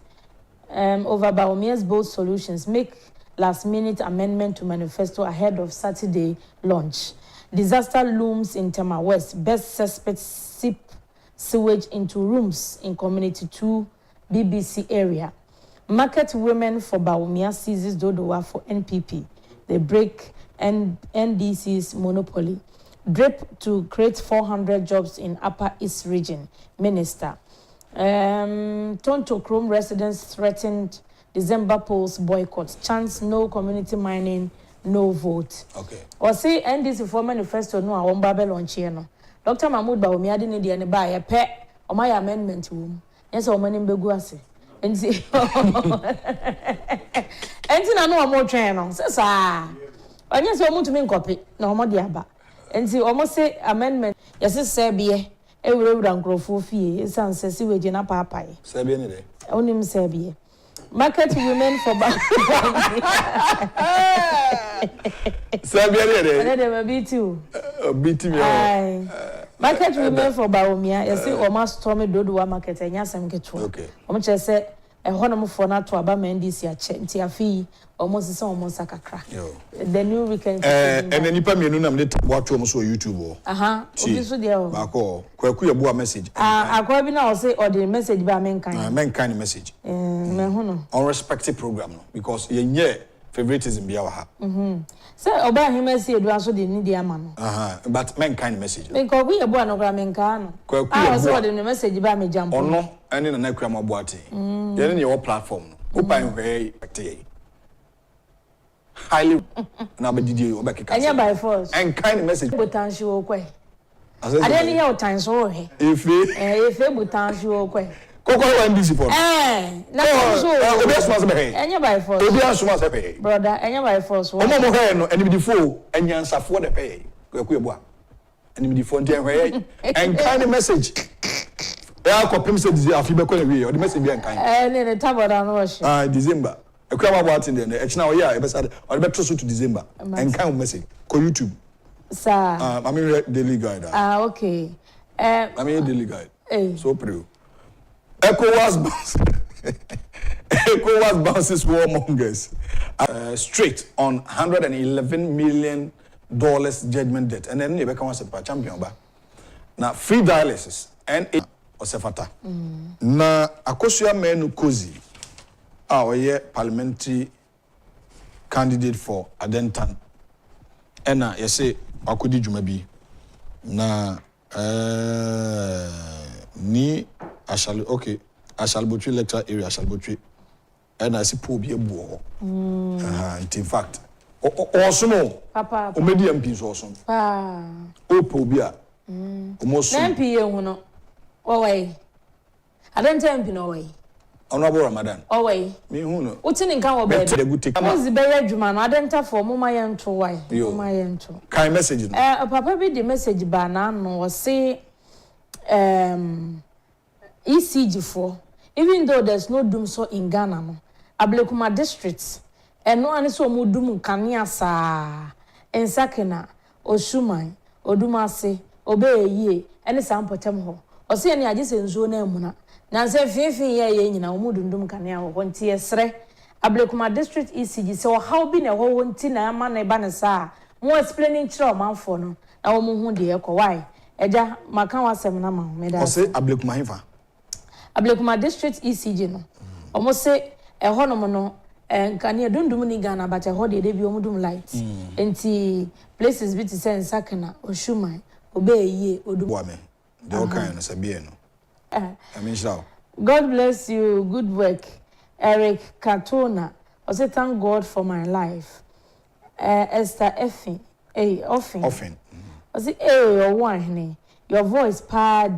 B: over Bawumia's bold solutions. Make last-minute amendment to Manifesto ahead of Saturday launch. Disaster looms in Tema West. Best suspects sip sewage into rooms in Community 2 BBC area. Market women for Bawumia seizes Dodowa for NPP. They break NDC's monopoly. Drip to create 400 jobs in Upper East Region. Minister. Tonto Chrome residents threatened December polls boycott. Chance no community mining, no vote.
A: Okay.
B: Or say NDC for manifesto no a Babel launch no. Dr. Mahmoud Bawumia didn't need any buy a pet or my amendment room. Yes, or many beguasi. And see, and I know more train. Says ah. And yes, I want to make copy. No more diaba. And see, almost say amendment. Yes, it's Serbia. Every round grow for fee. It's an sessy wage in a papa.
A: Serbia, any day.
B: Only Serbia. Market women for
A: Serbia, any day.
B: They will be too.
A: Beat me.
B: Market women for Bawumia. You see, almost Tommy Dodo market and yes, I'm get to.
A: Okay.
B: I'm just say a honor for not to about Mendy's a fee. Almost almost like a crack. The New Weekend.
A: And then you pay me no name watch almost on YouTube.
B: So there.
A: Marco, kwaku boa message.
B: I go be now say or the message by mankind.
A: Mankind message. Unrespected program no because ye favoritism be our.
B: So oba him say do so the need the man.
A: But mankind message.
B: Because we boa no gra mankind.
A: Kwaku
B: so the message by me jump.
A: Ono ene na nakura maboate. Ye ne your platform no. Open where highly na be didi obekeka.
B: Anya by force.
A: And kind message.
B: Potential kwe. I didn't hear what time so he. If potential kwe.
A: Koko one busy for.
B: Na so.
A: Obi asuma se be.
B: Anya by force.
A: Obi asuma se be.
B: Brother, anya by force.
A: Omo mo he no enimi difo anyansafo de pay. Kwaku ebo a. Enimi difo ntia hwe. And kind message. Ya ko pem se dizi afi be ko na wi. O the message be and kind.
B: Ne taboda no wash.
A: December. A crime about in there. It's now, yeah, I'll bet to December. And kind of message. Call YouTube.
B: Sir.
A: I mean, daily guide.
B: Okay.
A: I mean, daily guide. So pretty. ECOWAS bounces warmongers straight on $111 million judgment debt. And then you become a champion. Now, free dialysis and Osefata. Na Akosia Menu Kozi, our parliamentary candidate for Adentan. And you say, Akudi Jumabi. Na, ni, I shall Botry lecture area, I shall Botry. And I see poor be a boy. In fact, also,
B: Papa,
A: medium piece also. Oh, Pobia. Almost
B: 9 p.m. Away. I don't tell him no way.
A: Honorable Ramadan.
B: Away.
A: Me who know.
B: What's in Gawa bed? What's the bedroom? I don't have for Mama Yan to why. Mama Yan to.
A: Kind message.
B: Papa be the message banana was say ECG for. Even though there's no doom so in Ghana, no, Ablekuma districts, and no one is so mudum kania sa, and Sakena, Oshumai, Odumase, Obey ye, and a sample temho, or see any ideas in Zone Muna. Now say 15 years in a mudum kania or 1 tier sre, Ablekuma district ECG, so how been a whole tina man a banasa, more explaining to man for no, now Muhundi, why, Eja, Makawa Seminama, made us say Ablekuma. Ablekuma district ECG no. Almost say a honomono and can you don't do Ghana but a holiday they be omudum lights. Enti places bit send Sakana or Shumai obey ye Odumame.
A: The all kind of Sabieno. I mean so.
B: God bless you, good work. Eric Katona. I say thank God for my life. Esther Effing. Often. I say your one your voice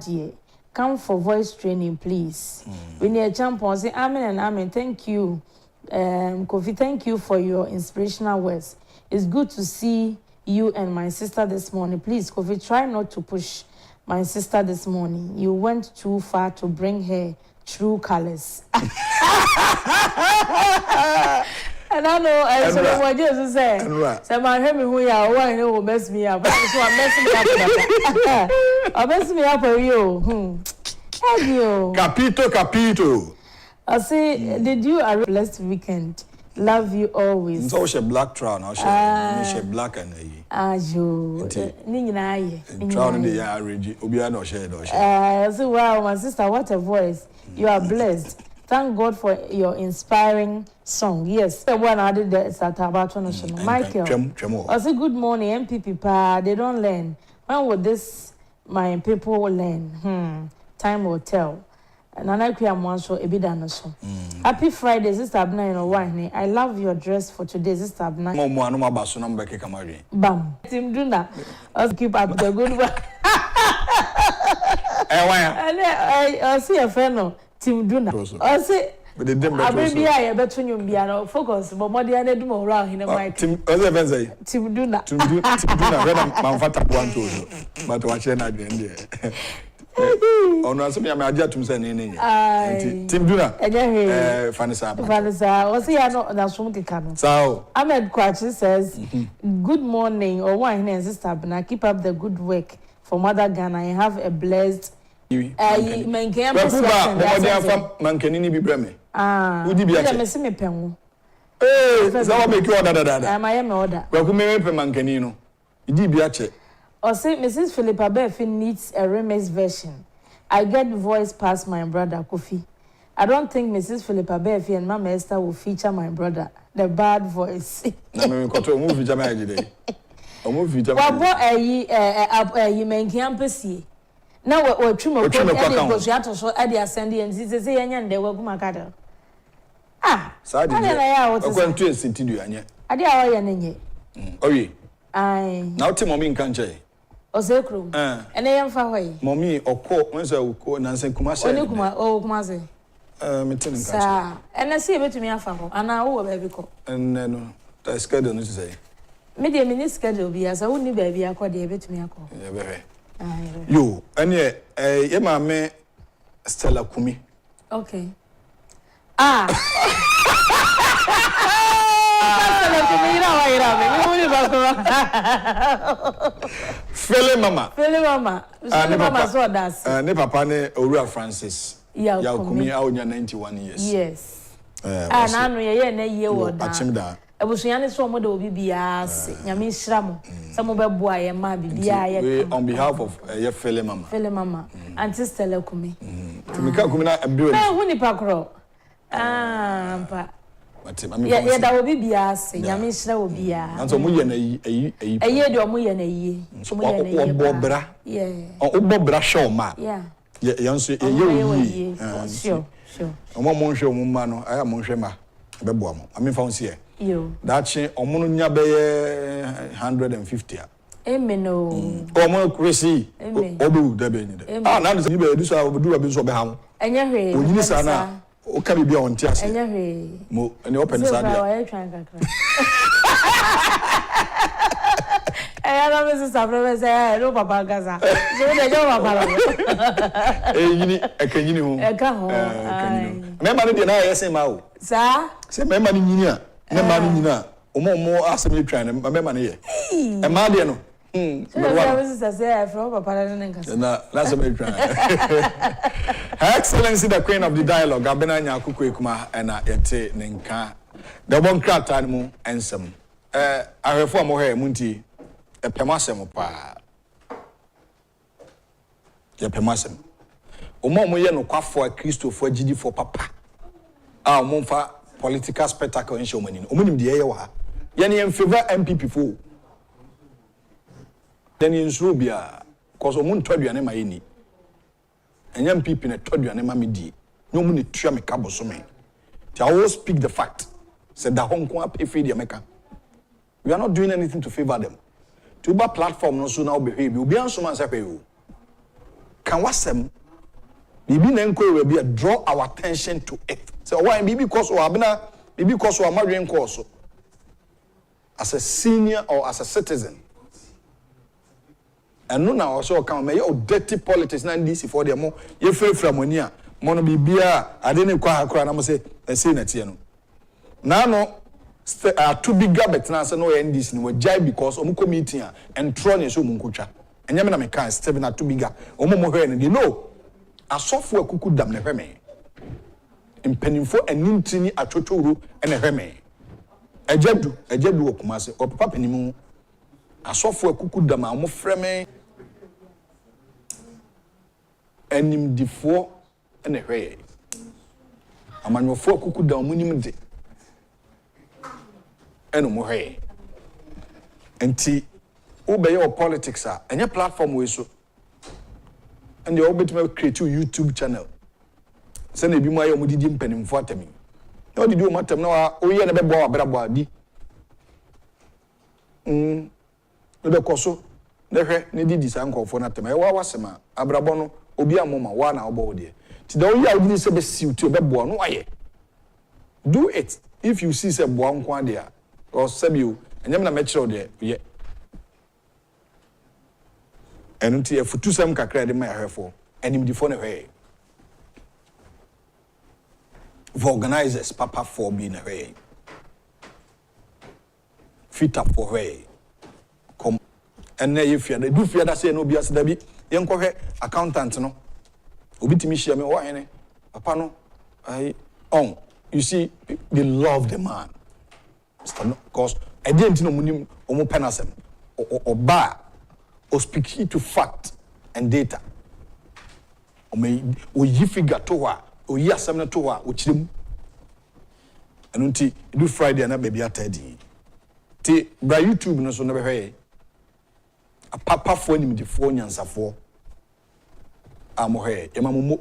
B: dear. Come for voice training, please. We need a champion. Say amen and amen. Thank you, Kofi. Thank you for your inspirational words. It's good to see you and my sister this morning. Please, Kofi, try not to push my sister this morning. You went too far to bring her true colors. And I know, so what you say. So my hear me who you are, why you will mess me up. So I'm messing me up. I'm messing me up for you. Have you?
A: Capito.
B: I say, did you have a blessed weekend? Love you always.
A: So she black trial now. She black and
B: you. Nina.
A: Trial in the year, Obia no share.
B: So wow, my sister, what a voice. You are blessed. Thank God for your inspiring song. Yes, the one I did that about Michael. I say good morning, MPP pa. They don't learn. When will this my people learn? Time will tell. And I am one so a bit so. Happy Friday, Sister Abna in Owahne. I love your dress for today, Sister Abna. Bam. Tim Duna. I'll keep up the good one. I see a friend. Tim Duna. I say, I be I bet you be no focus, but more than I do more around in the mic. Tim Duna.
A: Tim Duna, when I'm fat up one too, but watch it at the end. Oh no, some me adia tum say nene. Tim Duna. Vanessa.
B: What's here no na so keka no.
A: So,
B: Ahmed Kwachi says, "Good morning, or one and sister Abna, keep up the good work for Mother Ghana and have a blessed
A: mankeni bi breme. Udi bi ache.
B: Me se me penwo.
A: So make you order that.
B: I am order.
A: We ku me pe mankeni no. Udi bi ache.
B: Or say Mrs. Philippa Befi needs a remix version. I get voice past my brother Kofi. I don't think Mrs. Philippa Befi and Mama Esther will feature my brother. The bad voice.
A: Na me ko to mu feature my today. Omo feature.
B: Wa bo ayi menki ampesi. Na we twum ko e go so so e dey ascend and say yanya nde we guma kada.
A: Sa dey.
B: I
A: want to sit do anya.
B: Ade a wo ye nenye.
A: Oyi.
B: Ai.
A: Na o te mommy nkan che.
B: Osekrum. Ene yemfa hoyi.
A: Mommy okọ when say okọ na nsen kuma say.
B: Oni kuma kuma say.
A: Me tin nkan che.
B: Sa ene say betumi afa ho ana wo ba bi ko.
A: Ene no. That schedule no to say.
B: Me dey mini schedule bi asa woni ba bi akọ dey betumi akọ.
A: Yeah, be. Yo, ene ye ma me Stella Kumi.
B: Okay.
A: Fele mama.
B: Fele mama. Fele mama so that's.
A: Ne papa ne Owura Francis. Ya kumi a onya 91 years.
B: Yes. Na no ye na ye wo da.
A: Achimda.
B: Ebusuya ne so mo da obi bia ase. Nyame hira mo. Se mo beboa ye ma bibia ye.
A: On behalf of ye Fele mama.
B: Fele mama. Auntie Stella Kumi.
A: Tumika kumi na ebiro.
B: Hu ni pakro. Mpa. Ye da obi bia ase. Nyame hira obi a.
A: Anso mo ye na eyi.
B: Eye de omo ye na eyi.
A: So mo ye na eyi. Obobra.
B: Yeah.
A: Obobra show ma.
B: Yeah.
A: Yanso ye.
B: Sure.
A: Omo mo nhwe omo ma no aya mo nhwe ma beboa mo ami fa onse ye
B: yo
A: dachi omo no nya be 150 a
B: emeno
A: omo kwesi obu da be ni de na do be du so obu be so be ha mo
B: enya hwe
A: onyini sa na o ka bibia on ti ase
B: enya hwe
A: mo ene open sa dia
B: ela me se sabe me no papa casa so de jo papa
A: yini ekanyini ho me ma no de na yesi ma o
B: sa
A: se me ma no nyini a me ma no nyini a omo asem twan me ma no ye e ma de no
B: me se say from papa na nkasa
A: na se me twan Her Excellency the Queen of the Dialogue abena nya akukọ ekuma na yete ne nka de bon krata mu ensem ahwefo amohe munti epemasem pa ya pemasem omo ye no kwafo a Christopher agidifo papa a omo mfa political spectacle in showmani omunim de ye wa ye ne favor MPP fo then in Subia cause omo ntoduane ma ye ni enya MPP ne toduane ma me di no mu ne tua me ka boso me I will speak the fact said that Hong Kong pay free the America. We are not doing anything to favor them. To buy platform no so now behave. We be on so man say you. Can wasem bibi na nko we be draw our attention to it. So why bibi cause o abena bibi cause o amadwen cause as a senior or as a citizen. And no na also come me your dirty politics na DC for them mo ye frefra money a mo no bibia ade ne kwa akora na mo say na tie no. Now no too big garbage na say no NDC ni we jai because omu committee a entro na so mu nkotwa enyame na me kan step na too big omu mo hwe ne no asofo akuku dam na hwe me mpanimfo anintini atwotworo na hwe me ajadu okumase o papa panimu asofo akuku dam a mo frɛ me animdifo na hwe amanyofo akuku dam mo nim de eno mo hwe enti obey your politics a enye platform we so and you obetime create a YouTube channel say na bi mo ayo mo didi mpanimfo atami na didi o matam na o ye na be bo abrabo adi no de koso na hwe ne didi sa nkofo na atama e wa wasema abrabo no obi amoma wa na obo de ti da o ya didi se be siw ti o be bo no aye do it if you see say bo anko ade a or sabio enyam na mechiro de ye enunti e futu sam kakra de ma yahwefo enim di fo na hwe for organizers papa for be na hwe fita for hwe kom enne ye fia da du fia da se no bia se da bi ye nkɔhwe accountant no obi timi hia me wo hene papa no ai on you see they love the man because I didn't know munim omo penasem or ba or speak to fact and data o me o yi figure to wa o yi asem na to wa o chirem anunti do Friday na baby atadi ti bra YouTube no so na be hwe a papa fo nim di fo nyansafo amohwe emamomo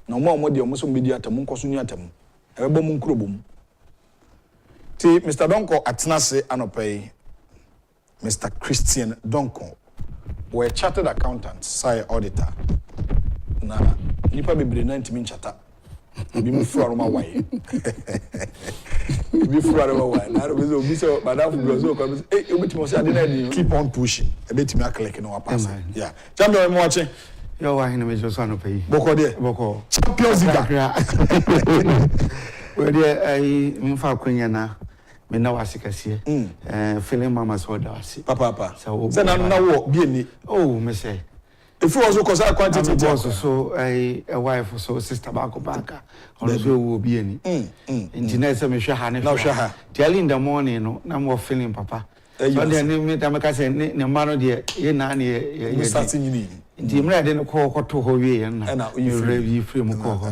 A: na omo de omo so be di atam nkoso ni atam e be mu nkrobom. Mr. Donkor atenase anopai Mr. Christian Donkor we a chartered accountant say auditor na nipa bebre na ntimi nchata bi mu furu aroma wae bi furu aroma wae na ro bezo bi so madam fu so ko eh obetimo say ade na ni keep on pushing ebetimi aklik no pass yeah champion mo watching
C: yo wa hina me so anopai
A: boko de
C: boko
A: champions league
C: we dey ai mfa kwanya na me na wasikase feeling mama so da wasi
A: papa say na wo bi eni
C: oh me say
A: if you also cause quantity
C: so a wife so sister back on so wo bi eni internet say me hwe ha ne tell in the morning no na mo feeling papa so then me ta make say ne ma no de ye na ne ye
A: starting ni
C: nti mra de no ko to ho wie na you review frame ko ho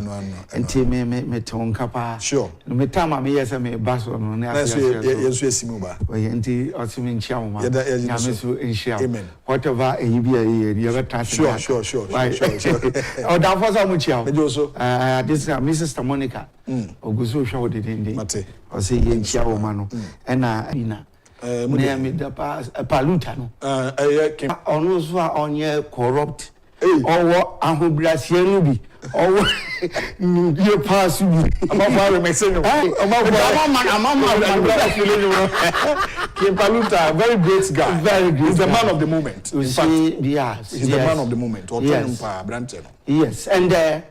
C: nti me ton kapa
A: sure
C: no me tama me yes me baso no na
A: yesu esimu ba
C: we nti osimi nchia mo ma ya me so nchia
A: amen
C: whatever eyi bi ye better
A: sure
C: o da for so mo chia
A: me do so
C: this Mrs. Monica oguso hwa de dinde
A: mate
C: o say ye nchia wo ma no na ina me da paluta no ono so a onye corrupt owo ahobrasie no bi owo ye pass bi
A: amafare meseno Kim Paluta, very great guy,
C: very great,
A: he's the man of the moment.
C: In fact, yes,
A: he's the man of the moment.
C: Yes, and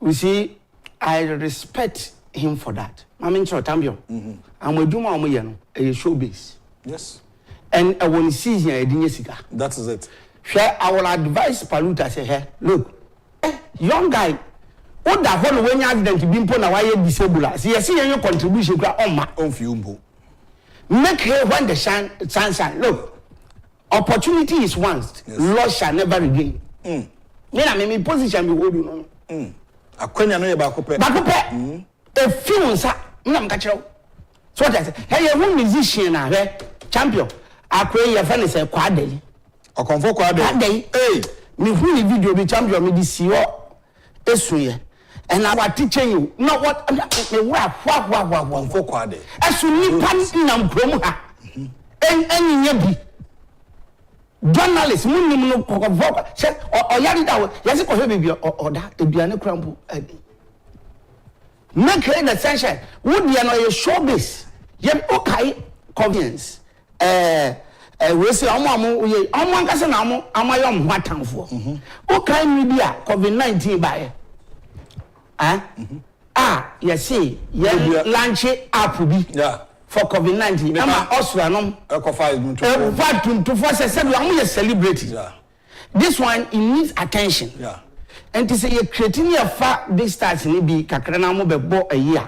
C: we see I respect him for that. I mean, champion. And we do my own a show base.
A: Yes.
C: And when he sees here,
A: that is it.
C: I will advise Paluta say, hey, look, young guy, what the whole when you accident to be put away disabled. See, I see your contribution on my own few. Make her when the sun shine. Look, opportunity is once, loss shall never regain. Me position be hold you.
A: Akwenya no ye bakope.
C: A few sa na catch you. So what I say, hey, you musician na champion. Akwe ye fa ne say kwadeli.
A: Okonfo kwadeli.
C: Hey, me hu ni video be champion me di si ho esuye. And I was teaching you. No what
A: okonfo kwadeli.
C: Esu ni pan na mkrom ha. Enyi bi. Journalists mun ni no kokofo say oyari da yesi ko he bi oda eduane krampo adi. Make it the sunshine. Would you know your showbiz? Yet okay convenience. We say I'm kasa na mo amayom hwatanfo. Okay media COVID-19 by. Yes see, launch app bi. Yeah. For COVID-19. Ama osranom
A: Ecofive
C: to force said we are celebrating.
A: Yeah.
C: This one it needs attention.
A: Yeah.
C: And to say you creating a fa big stars ni bi kakra na mo bebo a year.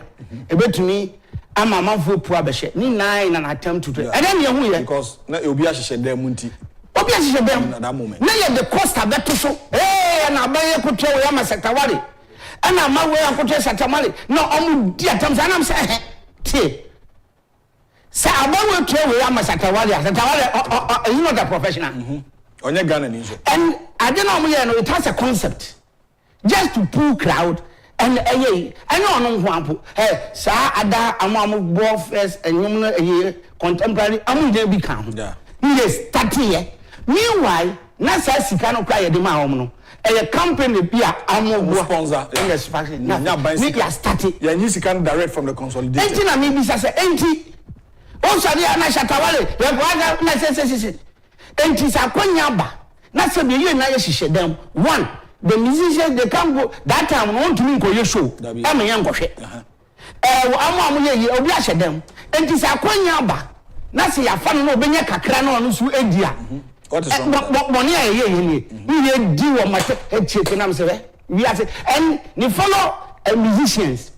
C: Ebetumi ama manfo pu abehye. Ni nine an attempt to. And then you hear
A: because na obi ahye dem munti.
C: Obi ahye dem
A: at that moment.
C: Na ye the cost abeto so. Na abaye kotwe we ama sekawari. Na ma we akotwe satamale. No omu di attempt and am say tie. Say abawe twe we ama sekawari. Sekawari is not a professional.
A: Onye Ghana ni so.
C: And I don't know it has a concept. Just to pull crowd and I know no hey sa ada amamu bo first and you contemporary amu dey be kan
A: yeah
C: yes 30 year meanwhile na sa sika no cry dey ma no a company bia amu
A: sponsor
C: yes na ya start
A: ya nyi sika direct from the consolidated
C: enti na me bi say enti o so dey na shatawale ya gwa na say enti sa kwanya ba na se be you na ye hihye dem one the musicians they can't go that time want to go show am yan gohwe amu ye obi ahye dem enti sa kwanya ba na se ya fa no obenya kakra na onu su edia
A: what is
C: money ye ni di wo mate echieke na mse we are say and ni follow musicians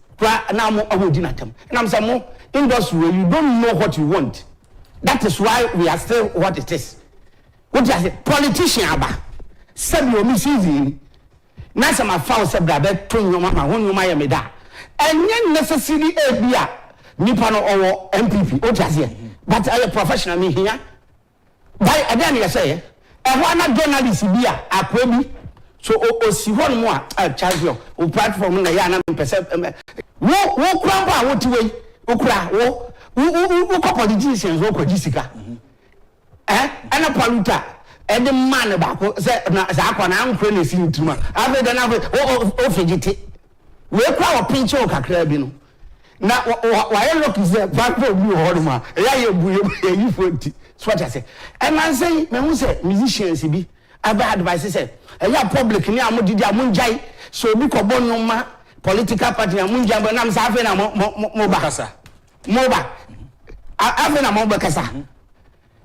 C: na mo ahodi na tam na mse mo industry where you don't know what you want, that is why we are still what it is. What you say politician aba said you miss easy na sama foul say brabe to nyoma ma ho nyoma ye meda enye necessary ebia nipa no owo MPP o jase but I a professional me here by again you say na journalist bia akwabi so o si ho no a champion o platform na ya na pese wo kura ba wo ti we wo kura wo ko politicians wo ko jisika ana paluta the man back say na za akwa na ankro na si ntuma afi da na o fejiti we kwa o pinche o kakra bi no na wa ye look is platform bi ho ma ya ye bu ye yi fonti so what I say and man say me hu say musicians bi aba advice say ya public ni amodidi amunjai so bi ko bonu ma political party amunjai ba na msa afi na mo ba I've been among Bakasa.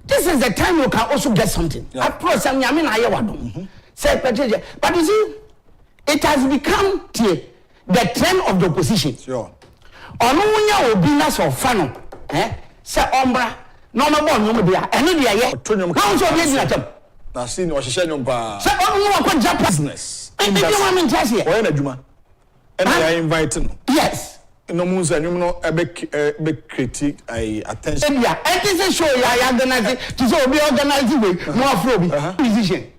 C: This is the time you can also get something. I promise I mean I say but you see, it has become the trend of the opposition.
A: Sure.
C: Onunya obinas or fano, say ombra, no more dia, and no dia yet. How so be at
A: Na sin o hihye nyom pa.
C: Say onu ko Japan
A: Business.
C: And you want me to say?
A: Oya na djuma. And I invite no.
C: Yes.
A: No means that you know a critique attention.
C: Yeah, and this is show ya organize to so be organizing with more afrobi musician.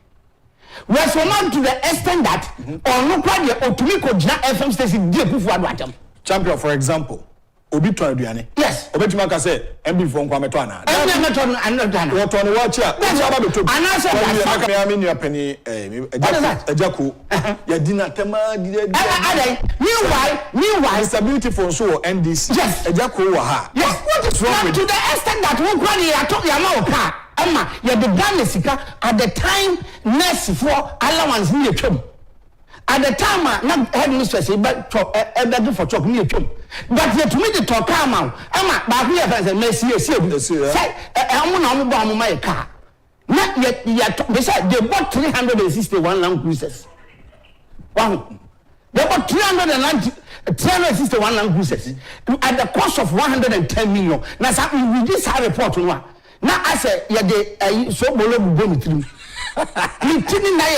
C: We're so much to the extent that on no quite the Otumiko FM station dear Kufu.
A: Champion, for example, Obi Aduane.
C: Yes.
A: Obetimaka say, MB from Kwametwana.
C: I'm not done.
A: What on watch here?
C: That's about the
A: and I said, I mean, your penny, Agyapong. Your dinner, Tema, meanwhile, it's a beautiful show, NDC.
C: Yes.
A: Agyapong.
C: Yes. What is wrong with to the extent that one granny I told your car. Emma, you the Ghana at the time, nurse for allowance near chum. At the time, not headmistress, but begging for talk near chum. But yet to me the talk come out. Emma, but we have a messy, say, I'm going to bomb my car. Not yet, besides, they bought 361 Land Cruisers. Wow. They bought 361 Land Cruisers at the cost of 110 million. Now, we just have a report on one. Now I say, yeah, they so below going through. You didn't know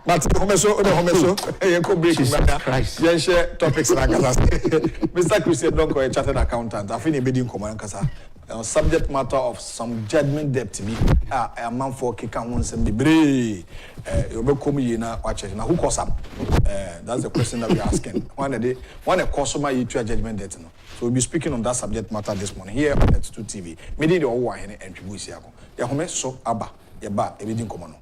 A: but Homeso, you could break
C: Christ.
A: You share topics like Mr. Christian Donkor, a chartered accountant. I think a bidding command Kasa. Subject matter of some judgment debt to me. A man for Kikan wants and be brave. You will come in watching. Now, who calls up? That's the question that we're asking. One a customer you to a judgment debt. So we'll be speaking on that subject matter this morning here on Net2 TV. Maybe the old and Tribusi. Yahome so Abba, Yaba, a bidding command.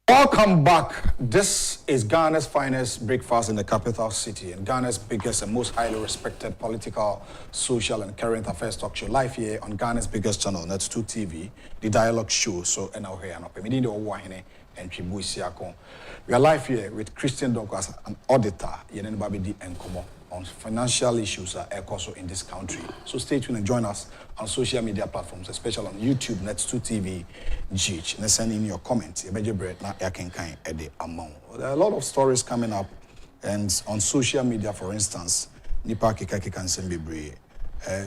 A: Welcome back. This is Ghana's finest breakfast in the capital city and Ghana's biggest and most highly respected political, social, and current affairs talk show live here on Ghana's biggest channel, that's 2 TV, the dialogue show. So, and now here, and we are live here with Christian Donkor as an auditor, on financial issues also in this country. So stay tuned and join us on social media platforms, especially on YouTube, Net2 TV, GH. And send in your comments. There are a lot of stories coming up, and on social media, for instance, the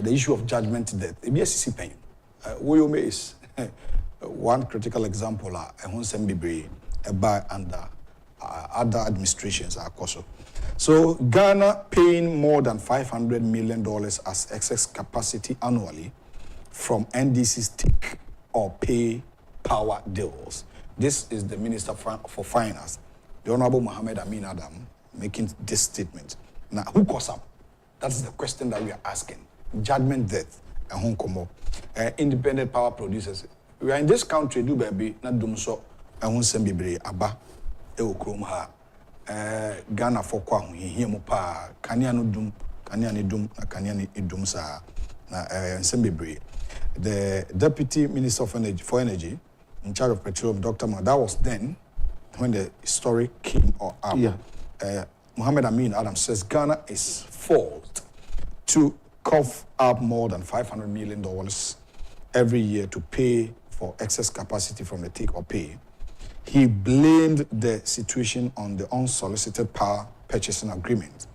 A: issue of judgment death. Is one critical example by under other administrations are also. So Ghana paying more than $500 million as excess capacity annually from NDC's take or pay power deals. This is the Minister for Finance, the Honorable Mohammed Amin Adam, making this statement. Now, who caused up? That's the question that we are asking. Judgment death and Hong Kong. Independent power producers. We are in this country, do baby, not dum so, and won't send me aba, ha. Ghana for kwa here pa kania no dum kania ni dum na kania ni idum sa na nsembere. The Deputy Minister of Energy in charge of petroleum, Dr. Ma, that was then when the story came up. Yeah. Mohammed Amin Adam says Ghana is forced to cough up more than $500 million every year to pay for excess capacity from the take or pay. He blamed the situation on the unsolicited power purchasing agreement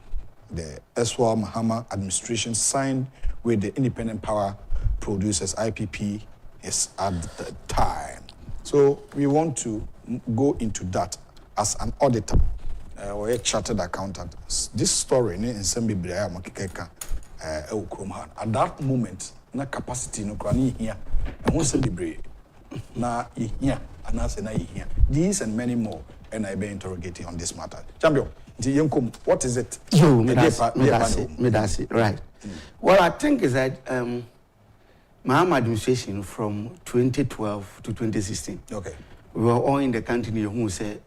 A: the Eswa Mahama administration signed with the independent power producers, IPP, is at the time. So we want to go into that as an auditor or a chartered accountant. This story in at that moment, na capacity no krani here, and won't celebrate na here. These and many more, and I've been interrogating on this matter. Champion, what is it?
C: Right. Well, I think is that Mahama administration from 2012 to 2016. Okay. We were all in the country who said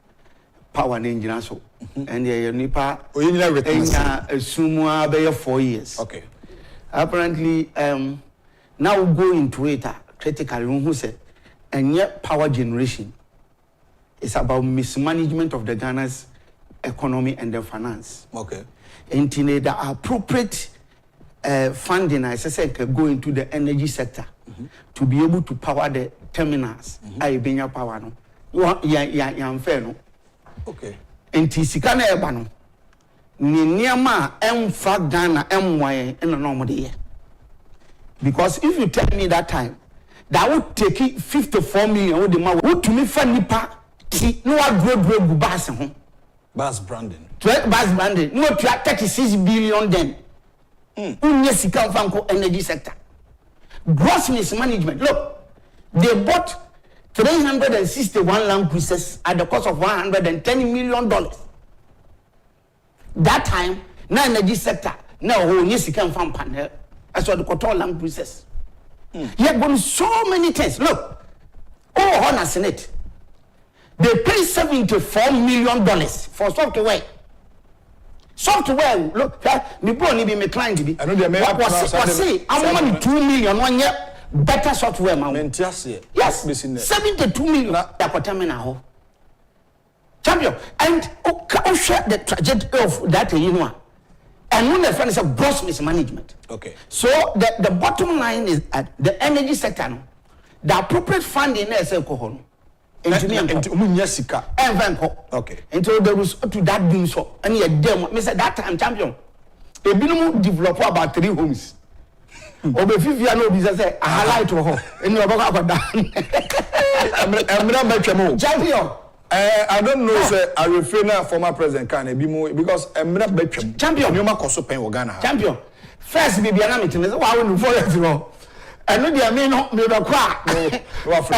C: power and engineer so, and the nipa assume 4 years. Okay. Apparently, now we go into it critically who said. And yet power generation is about mismanagement of the Ghana's economy and the finance. Okay. And the appropriate funding, as I said, can go into the energy sector to be able to power the terminals. I bring your power no. You fair no. Okay. And Tisikana Ebano. Niama emfa Ghana emwaye in a normal day. Because if you tell me that time, that would take it 54 million with the man to me for nipa no grow bus
A: bus branding
C: no 36 billion then unyesika fanko energy sector gross mismanagement. Look, they bought 361 land cruisers at the cost of $110 million. That time na energy sector na unyesika fan panel as what the control land cruisers. You have done so many things. Look, Honor Senate, they pay $74 million for software. Software, look, me born be my client to be. I know they may have say, I'm only 2 million 1 year better software, man. Yes, 72 million. Champion, and share the tragedy of that, you know. And when the friend is a gross mismanagement. Okay. So the bottom line is at the energy sector, the appropriate funding is alcohol. Okay. Until there was to that doing so. And yet, that time, champion, a minimum developer about 3 homes. Or if you know, business, I highlight to her. And you're about that. Champion.
A: I don't know, sir. I refer now former president can be more because I'm not
C: champion.
A: You must also pay Ghana.
C: Champion. First, be an amateur. That's why I want to follow. And no, they may not be a crack. And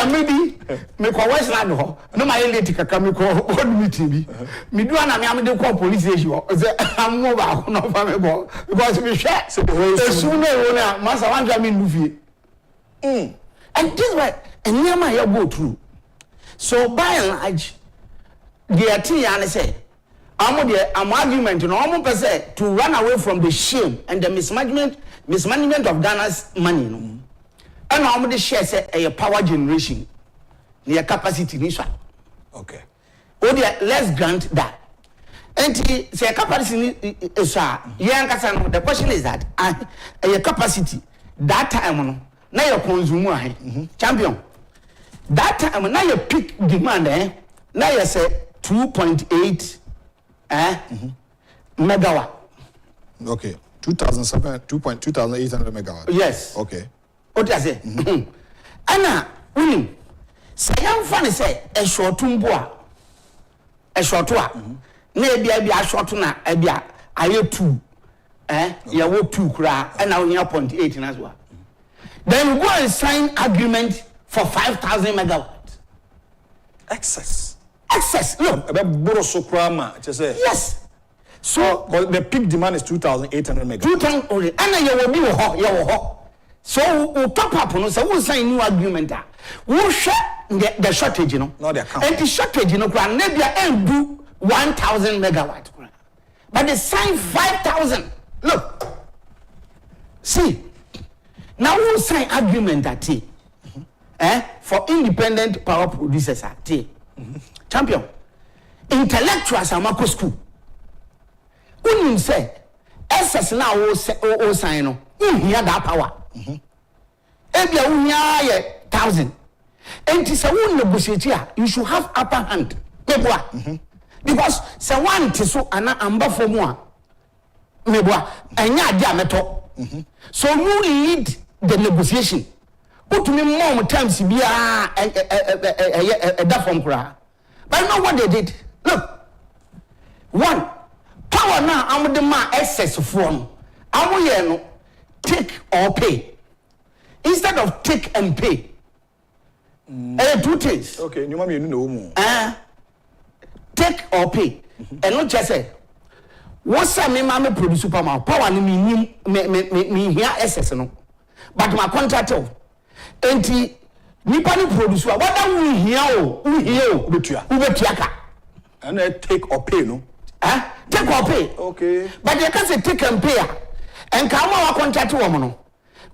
C: maybe make a West Land. No, my lady can come call meeting. Me do an amateur call police issue. I'm mobile, no family because we share. Sooner, Master One movie. And this way, and near my go through. So by and large, the thing say, I'm argument no I'm say to run away from the shame and the mismanagement of Ghana's money. No, and I'm the share say a power generation, near capacity nisha.
A: Okay.
C: Oh, let's grant that. And say capacity is the question is that a capacity that time now your consumer champion. That time now your peak demand now you say 2.8 megawatt.
A: Okay. 2,800 megawatts.
C: Yes.
A: Okay.
C: What does it? Anna, say I'm funny say a short tumboa. A short one. Maybe a short na I have 2. You have 2 cra and now you 0.8 as well. Then we go and sign agreement for 5,000 megawatts.
A: Excess.
C: Look. Yes.
A: So the peak demand is 2,800 megawatts.
C: 2,000 only. And you will be hot. So we top up on us. We sign new agreement. We share the shortage,
A: Not the account.
C: And the shortage, maybe and do 1,000 megawatts. But they sign 5,000. Look. See. Now we sign agreement at for independent power producers at champion. Intellectuals are Marco school. When you say SS now o sign no, hear that power. Ebia we hear 1,000. And it's a one negotiate here. You should have upper hand. Because say one so ana amba for more. Meboa enya dia meto. So you lead the negotiation. Put me more times be a from kra. But know what they did? Look. One, power now I'm the man excess from. I'm take or pay. Instead of take and pay. 2 things.
A: Okay, you know.
C: Take or pay. And not just say what's a me mama produce superman power me here excess no. But my contractor enti nipa ni produce whether we here betua ka
A: and take or pay no
C: take or pay
A: okay
C: but they can say take and pay and come our contract wo no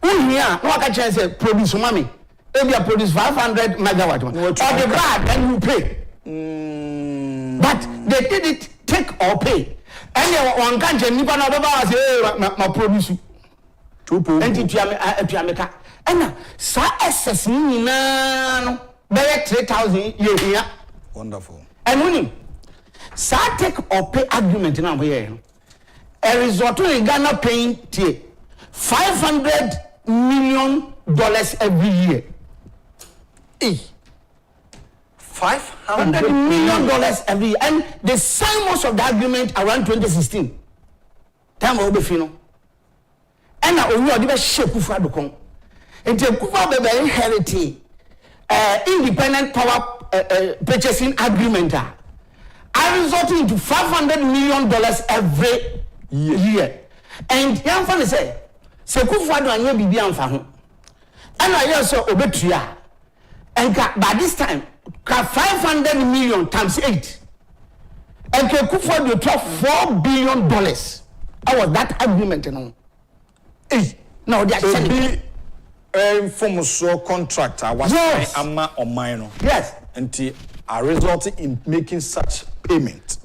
C: we here no ka chance say produce mami if you produce 500 megawatt or the brand and you pay but they did it take or pay and one can't nipa na baba say my produce and it and sa excess ni na no 3,000 year.
A: Wonderful.
C: And when sa take or pay agreement na here a result in Ghana paying $500 million every year. $500 million every year, and they signed most of the agreement around 2016. Time will be final. And now we are the shape of Adokong. And the Kufa Bebe inherited independent power purchasing agreement. I resulted into $500 million every year. And young family say, Sekufa do anye bibi amfa ho. And I also obetua. And by this time, 500 million times 8. And Kufa do $4 billion. That was that agreement, you know. Now they are selling.
A: From so contractor was ama or minor.
C: Yes.
A: And are resulting in making such payment.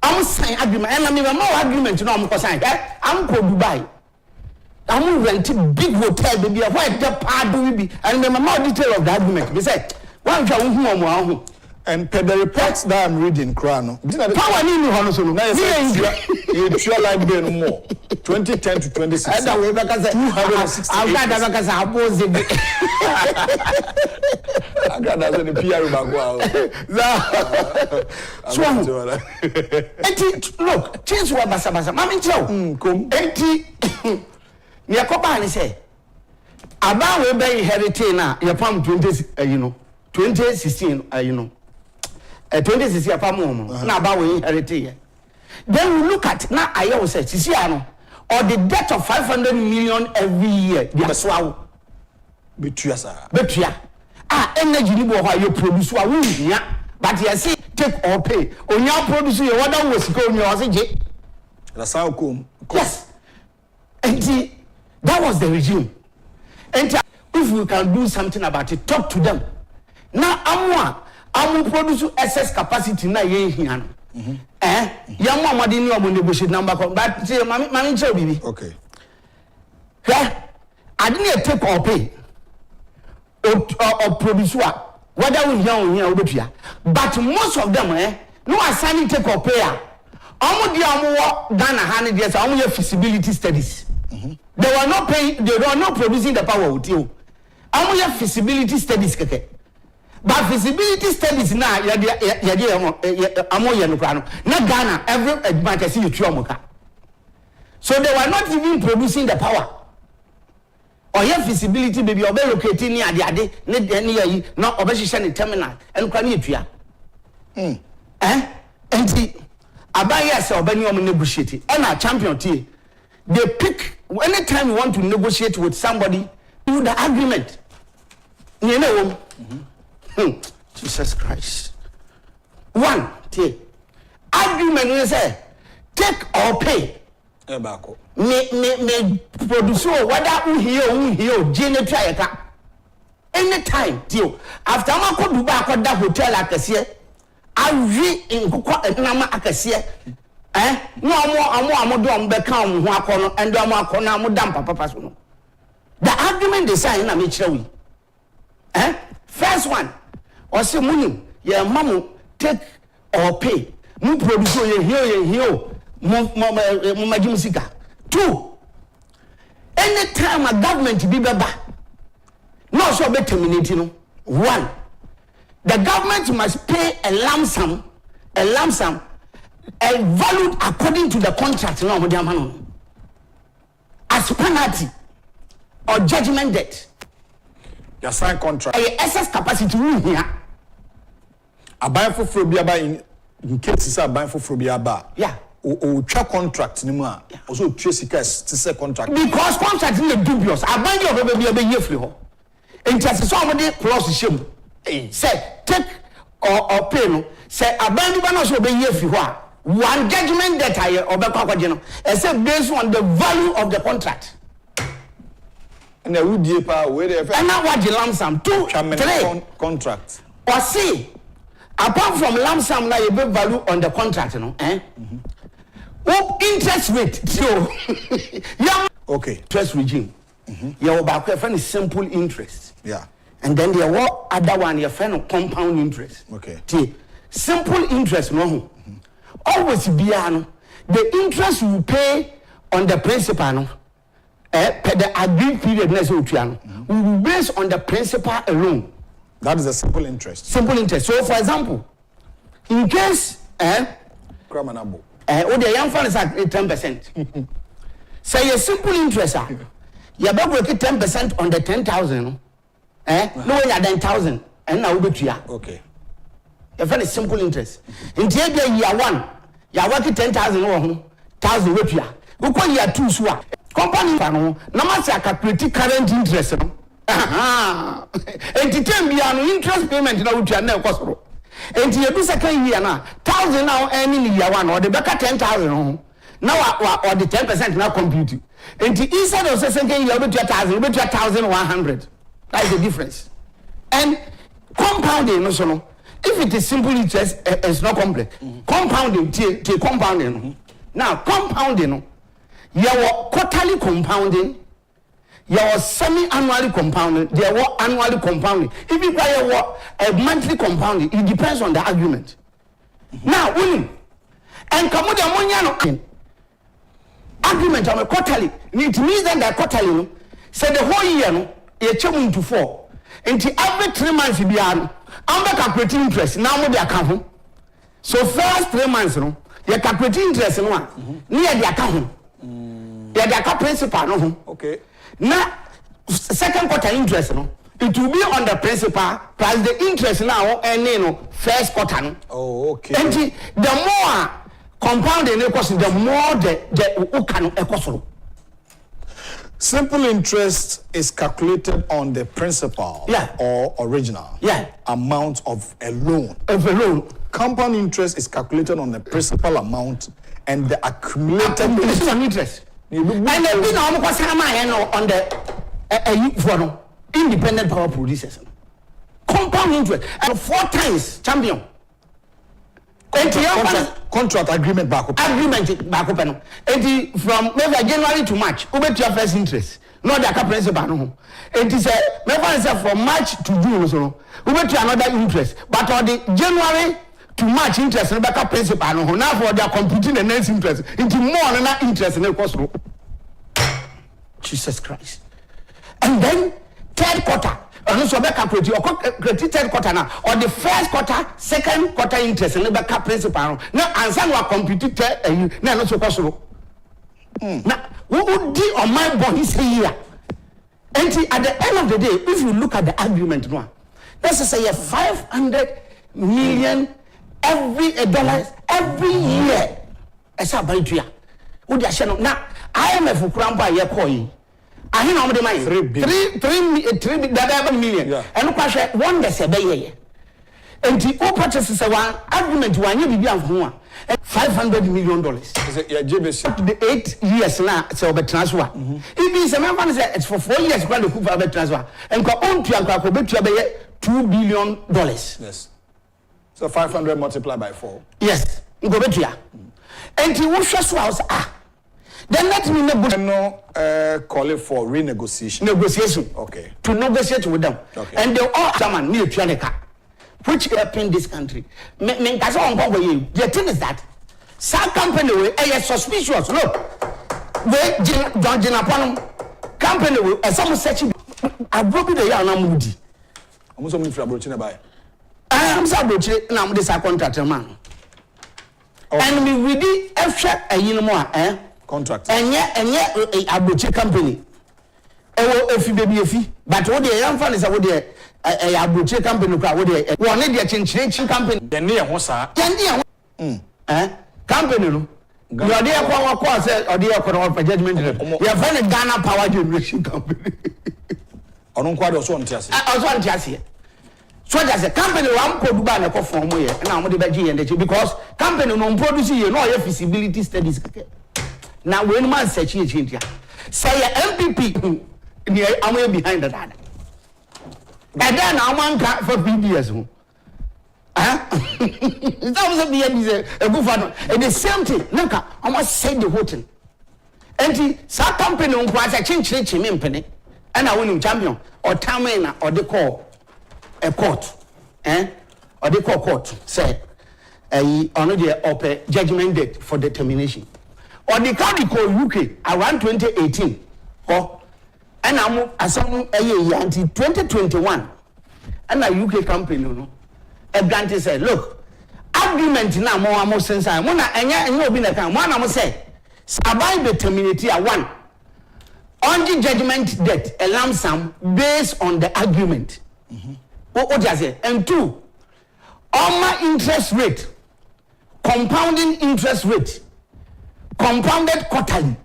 C: I'm signing agreement, and I'm even more agreement. You know, I'm signing. I'm go Dubai. I'm renting big hotel, baby. Where the part do we be? And remember more detail of the agreement. They say, one job,
A: and per the reports that I'm reading, Krano.
C: Power ni hono no.
A: You like being more. 2010 to 2016.
C: And that way because 260. I got that because I was it.
A: I got that in the PR
C: So, look, change what basa. Mami tell. Come. Enti. Ni akoba ni say. Aba we be inherit na your farm 2016 2016 apam na aba we inherit. Then we look at now I will say sisi ano or the debt of 500 million every year. They swaw. Betua. Energy ni bo ho you produce wa we hia but you see take or pay. Onya produce your water was going your j.
A: That's how come.
C: Yes. And that was the regime. And if we can do something about it, talk to them. Now I'm produce excess capacity na ye here. Young mama didn't know negotiate number, but manager baby.
A: Okay.
C: I didn't take or pay or produce whether we here, but most of them, no assigning take or pay. Ghana 100 years, only feasibility studies. They were not paying, they were not producing the power with you. Only feasibility studies. But feasibility studies now, not Ghana, every advantage see you. So they were not even producing the power. Or your feasibility, baby, or locating near the ade, not obession terminal, and Kranipia. And see, Abayas or Benyam negotiating, and our champion tea. They pick anytime you want to negotiate with somebody, do the agreement. You know, Jesus Christ. One, agreement, you say, take or pay. Me produce whether we hear generator anytime deal. After I go to back that hotel akasiye, I read in nama akasiye. No more do become who are and do more corner more damn papa. The argument they sign na me we. First one, or say money, your mamu take or pay. Mu produce ye here. Two, anytime a government be baba, no so be terminating. One, the government must pay a lump sum, valued according to the contract. No, as penalty or judgment debt.
A: You sign contract.
C: Excess capacity here.
A: A buy for Frobia in case it's a buy for Frobia.
C: Yeah.
A: O contract ni mu a also trace case to say contract
C: because contract is dubious. Abandi of be ye free ho. Enti somebody clause shame. Say take or pay no. Say abandi ba no so be ye free ho. One judgment that I or be kwakwaje no. Except based on the value of the contract.
A: And the would ye pa we dey.
C: And now what the lump sum 2 3
A: contract.
C: Or see apart from lump sum na you be value on the contract no. Interest rate, so
A: okay.
C: Interest regime. Your back friend is simple interest.
A: Yeah.
C: And then there were other one your friend compound interest.
A: Okay.
C: Simple interest no. Always be the interest you pay on the principal no. Per the agreed period will be based on the principal alone.
A: That is a simple interest.
C: Simple interest. So for example, in case
A: Kramanabo.
C: The young fan is at 10%. Say a simple interest, you better work 10% on the 10,000. No, you 10,000, and now we be
A: okay.
C: A very simple interest. In the year one, you are working 10,000 or 1,000 with you. Who call you 2 swa? Company, no matter calculate current interest. And to tell me an interest payment now to your cost. And you do second year now, 1,000 now earning year one, or the back 10,000 now, or the 10% now computing. And instead of second year, you 1,000, 1,100. That is the difference. And compounding, no, if it is simple interest, it's not complex. Compounding, compounding. Now, compounding, you are quarterly compounding. Your semi-annually compounding, there were annually compounding. If you require a monthly compounding, it depends on the argument. Now, winning and come with the money argument on a quarterly. It means that the quarterly say the whole year no, you change to 4. Until every 3 months you be I'm calculating interest. Now more the account. So first 3 months no, you calculating interest no one near the account. The account principal no.
A: Okay.
C: Now, second quarter interest, no, it will be on the principal plus the interest now and first quarter. No?
A: Oh, okay.
C: And the more compounding cost, the more the can cost.
A: Simple interest is calculated on the principal or original
C: amount
A: of a loan. compound interest is calculated on the principal amount and the accumulated
C: interest. And then we know on the independent power producers. Compound interest and 4 times champion.
A: Contract agreement back up.
C: And from maybe January to March, you bet your first interest. Not the principal. It is from March to June, so we bet you another interest. But on the January to March interest, and back principal. Now for they are computing the next interest into more than that interest in the cost. Jesus Christ. And then third quarter. And also back up with third quarter now, or the first quarter, second quarter interest, and the back principal. Now, and some are computed, now not so possible. Now, what would do on my body say here? And at the end of the day, if you look at the agreement, let's say 500 million dollars every year. As a by year. Would you say now? IMF will cram by your coin. I know how much money. 3 million.
A: Yeah.
C: And look at one that's a bay. And the purchases one argument one you be $500 million. The 8 years now, so be transfer. It means a man said it's for 4 years when the coup for transfer. And go on to $2 billion.
A: Yes. So 500 multiplied by 4.
C: Yes. You go better. And he will show us then let me
A: call it for renegotiation.
C: Negotiation.
A: Okay.
C: To negotiate with them.
A: Okay.
C: And they all German near Pianica, which help in this country. The thing is that some company will suspicious. Look, they don't upon company will some such a broken the young moody.
A: I'm also moving from Brochina by.
C: I am Saboche, and I'm this contractor man. And we really have a more,
A: contract.
C: And yet, a butcher company. If you baby a fee, but what the young fan is a butcher company, one of their chin company.
A: The near Hosa.
C: Company. You are there for course or dear for judgment. You have found a Ghana Power Generation Company.
A: I don't quite also want to say.
C: I was on Chassis. So that's a company one could buy a coffee from where and I'm going to be and because company non producing you know your feasibility studies. Now when man say change say MPP I'm way behind that. And then I want for BBS. That was a good one. And the same thing, look, I must say the whole thing. And some company on was a change penny and I win champion or Tamina or the call a court, or they call court, say, on the judgment date for determination. Or the county called UK around 2018, and I'm a year until 2021, and a UK company, a grantee said, look, agreement now more sense. I want to, and you'll be one, I must say, survive determination at one. On the judgment date, a lump sum based on the agreement. What does it? And 2, on my interest rate, compounding interest rate, compounded quarterly,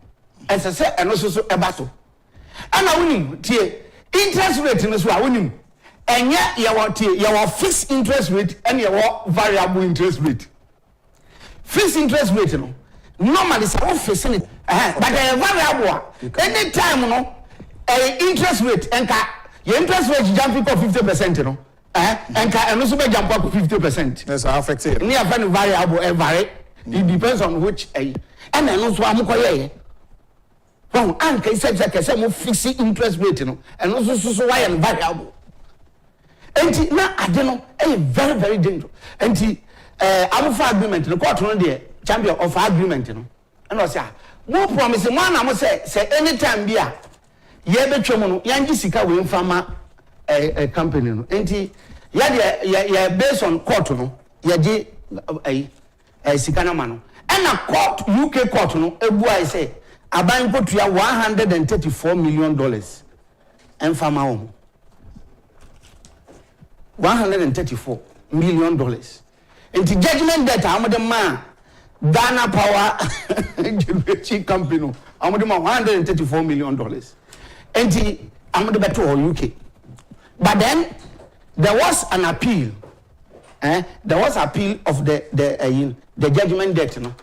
C: as I said, and also a battle. And I win interest rate in this way, winning. And yet, your fixed interest rate and your variable interest rate. Fixed interest rate, normally it's all fixed, but a variable. Anytime, interest rate and your interest rate jumping for 50%, and also may jump up to 50%.
A: That's affected.
C: Near variable vary. It depends on which and then also I'm going. Well, and said that I said fixed interest rate, and also so why and variable. And now I don't know, very, very dangerous. And I'm for agreement, the court on the champion of agreement, and I say, more promising one, I must say anytime, yeah. Yanji Sika will from a company. And based on court, Yaji a Sikana Mano. And a court, UK court, a boy say, a bank put you $134 million and from our home. $134 million. And the judgment that I'm the man, Ghana Power Generation Company, I'm the man $134 million. And I'm the better or UK. But then there was an appeal there was appeal of the judgment debt. No,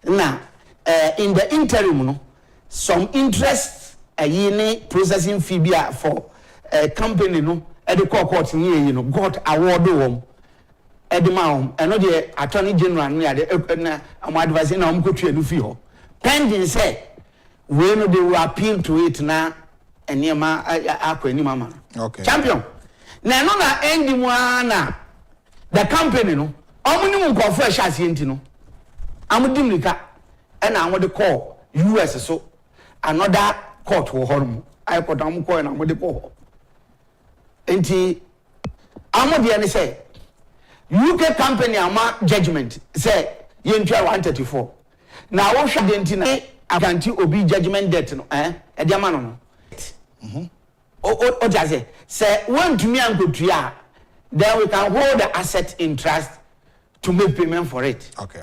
C: now in the interim, no, some interest processing fee for company, no, at the court, you know, got award them. Edimam, and not the Attorney General near the I'm advising I'm going to feel. Pending say, when they will appeal to it now, and near my mama.
A: Okay.
C: Champion. Now, no, anyone, the company, no, I'm going to go fresh as you I'm a dimlica, and I want to call US so another court will hold. I put on coin and with the call. And I'm what the say. UK company ama judgment say yentwa 134 na wo hwe dentina akanti obi judgment debt no e de ama no o just say want me ankotua then we can hold the asset in trust to make payment for it.
A: Okay.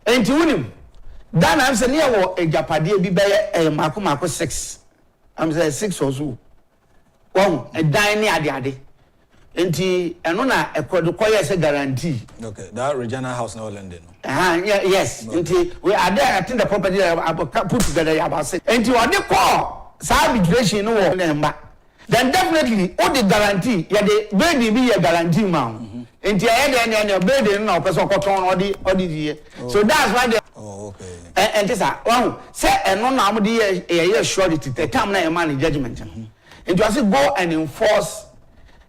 C: Enti wunim dan am say ne wo Agyapade bi be mako 6 am say 6 or so wo dan ne ade enti eno na ekodokoye se guarantee.
A: Okay, that regional house no lending.
C: Yes. Okay. Enti we are there. I think the property put together about 6. Enti what they call arbitration no wo then definitely all the guarantee ya the baby be a guarantee man. Enti ya the baby no person koton all the so that's why they
A: okay.
C: And this wow say eno na am the surety the time na man judgment. Enti I say go and enforce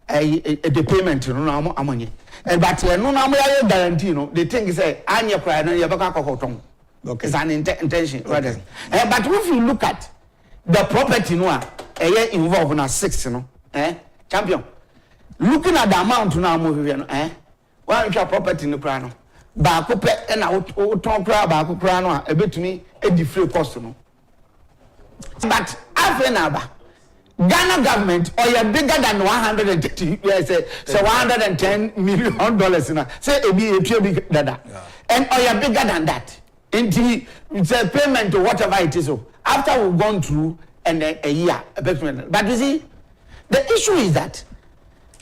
C: the payment no amonye but no na mo guarantee no the thing is say anye cry no you beka kokoton. Okay, it's an intention rather. But if you look at the property no involved na 6 no champion looking at the amount now mo hwe no one property no cry no ba ko pe na o ton cry ba ko cry no a betumi e defray cost no but after na ba Ghana government or you're bigger than 130 say $110 million na say a big dada and or you're bigger than that into it's a payment or whatever it is so after we've gone through and a year but you see the issue is that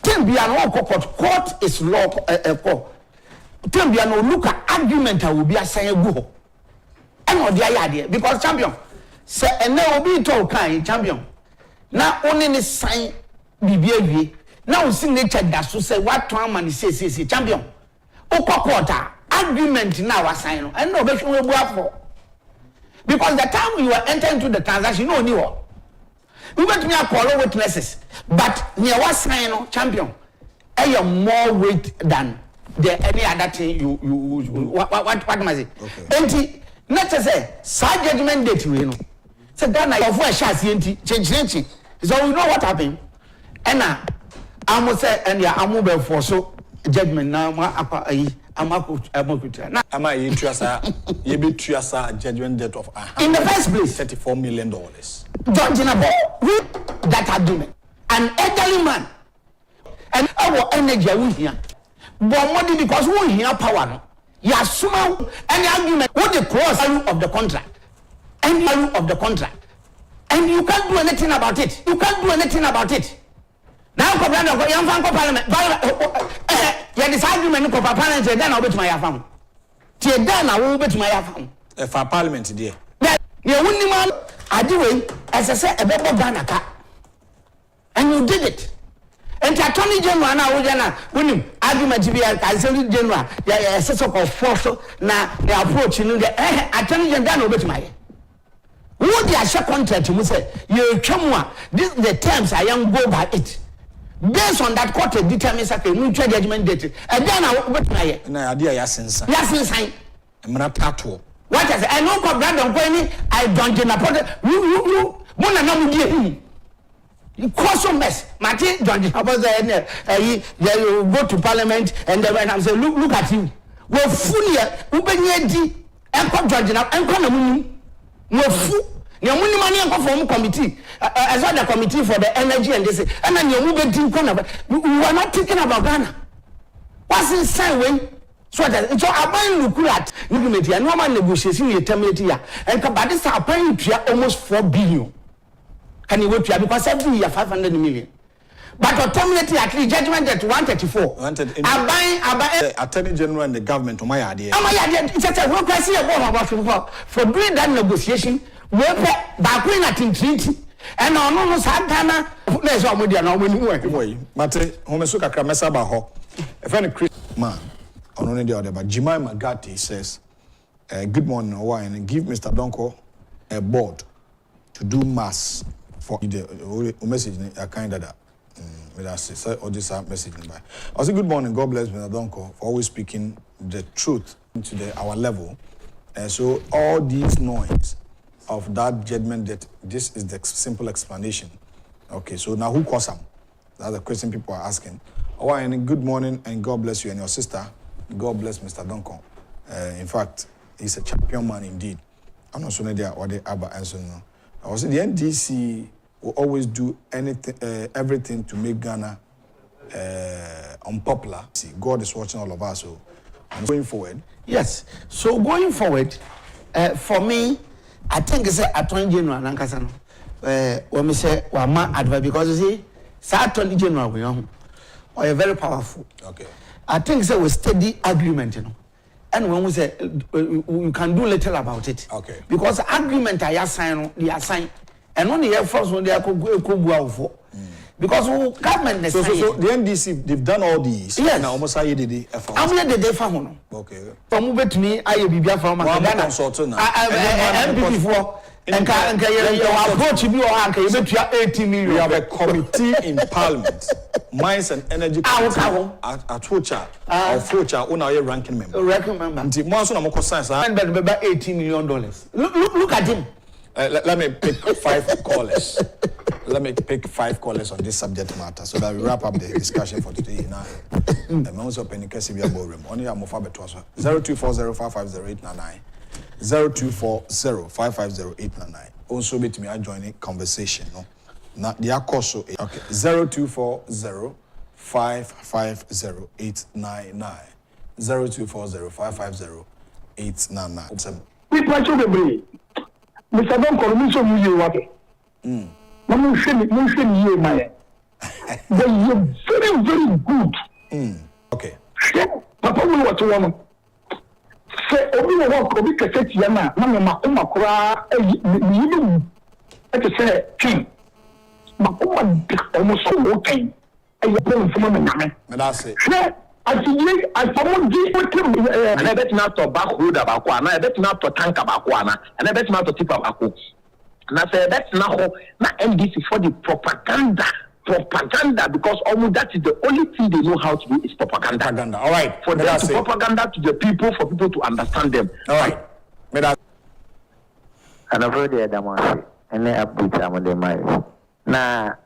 C: court is law court no look at argument will be assigned go and or the idea because champion say and there will be told kind champion. Now only the sign BBA. Now signature that so say what time man say champion. Quarter agreement now was signed and no bet we for. Because the time you were entering into the transaction, you know knew. We went to call witnesses, but near was sign champion. I am more weight than the any other thing you what must it? Okay. Let's say side judgment date you know. So Ghana of where shall change. So you know what happened? And now I'm say and yeah I'm moving for so judgment now I'm now
A: am I interested you be judgment debt of
C: in the first place
A: $34 million.
C: Don't you know that agreement an elderly man and our energy we here but money because we here power no you assume any argument what the cross value of the contract and value of the contract. And you can't do anything about it. You can't do anything about it. Now, Parliament, this argument of Parliament, then I'll bet my farm. Then I will bet my farm.
A: For Parliament, dear.
C: You wouldn't man, I do it, as I said, a better Danaka. And you did it. And the Attorney General now, when argument to be a Attorney General, a so-called force, now they approach you, the Attorney General will bet my. What the share contract you say you come this the terms I am go by it based on that court determines a mutual judgment date and then I will bet my
A: na idea yasinsa emra tato
C: what is I know for brand on any I don't in a you mona na mu die you cause some mess Martin don't you go to Parliament and then I'm say look at you we fully we be di and come judge na and come na mu Wofu, the money money and form committee, as well the committee for the energy and this, and then you move it. We are not thinking about Ghana. What's inside when? So I'm buying look at and normal negotiation you terminate here, and Kabadis are paying almost 4 billion. Can you wait because every year 500 million? but automatically at least judgment at 134.
A: The Attorney General and the government, my idea.
C: It's a work I see about for doing that negotiation. We back when at treaty. And no Santana, there's all media no winning.
A: Mate, Homesuka Kramesaba Ho. If any Christian man, on only the other, but Jemai Magati says, good morning, Hawaii, and give Mr. Donkor a board to do mass for the message. I kind of that. I say, or this message. I say, good morning, God bless Mr. Donkor for always speaking the truth to our level. And so, all these noise of that judgment, that this is the simple explanation. Okay, so now who caused them? That's the question people are asking. Oh, and good morning, and God bless you and your sister. God bless Mr. Donkor. In fact, he's a champion man indeed. I'm not sure what they ever answer now. I was saying the NDC will always do anything, everything to make Ghana unpopular. See, God is watching all of us. So, going forward.
C: Yes. So going forward, for me, I think it's Attorney General Nankasano. When we say Wama advice, because you see, Attorney General we are very powerful.
A: Okay.
C: I think it's a steady agreement, you know. And when we say we can do little about it.
A: Okay.
C: Because agreement I assign, they assign, and only the first one they are go for. Because government
A: so the NDC they've done all these.
C: Yes.
A: Now almost I did the effort.
C: I'm the day for
A: okay.
C: From move to me, I will be for my
A: consultant.
C: MPP for and approach you or 80 million.
A: We have a committee in Parliament, Mines and Energy Committee at Fucha, our ranking member.
C: Ranking member.
A: Until once on a science,
C: and about $80 million. Look at him.
A: Let me pick 5 callers. Let me pick 5 callers on this subject matter so that we wrap up the discussion for today. Now, the most open in Kencity Media. Only I'm of 0240-550-899. 0240-550-899. Also, with me, I join in conversation. No, now the acoso. Okay, 0240-550-899. 0240-550-899.
D: Mr. Donkor, we so you water. No, you my. They are very, very good.
A: Okay.
D: Papa, we want to want. Say, Obi walk, Obi Kencity Yana, Mama Kura, you to say, King. Makuma almost so okay. And you're going from a man.
A: That's it.
D: I someone did with him, and I bet not to back hood about one, I bet not to tank about one, and I bet not to tip about hooks. And I said, that's not NDC for the propaganda, because almost that is the only thing they know how to do is propaganda.
A: All right.
D: For them to propaganda to the people, for people to understand them.
A: All right.
E: And I've heard the Adamasi, and they update some of the miles. Now,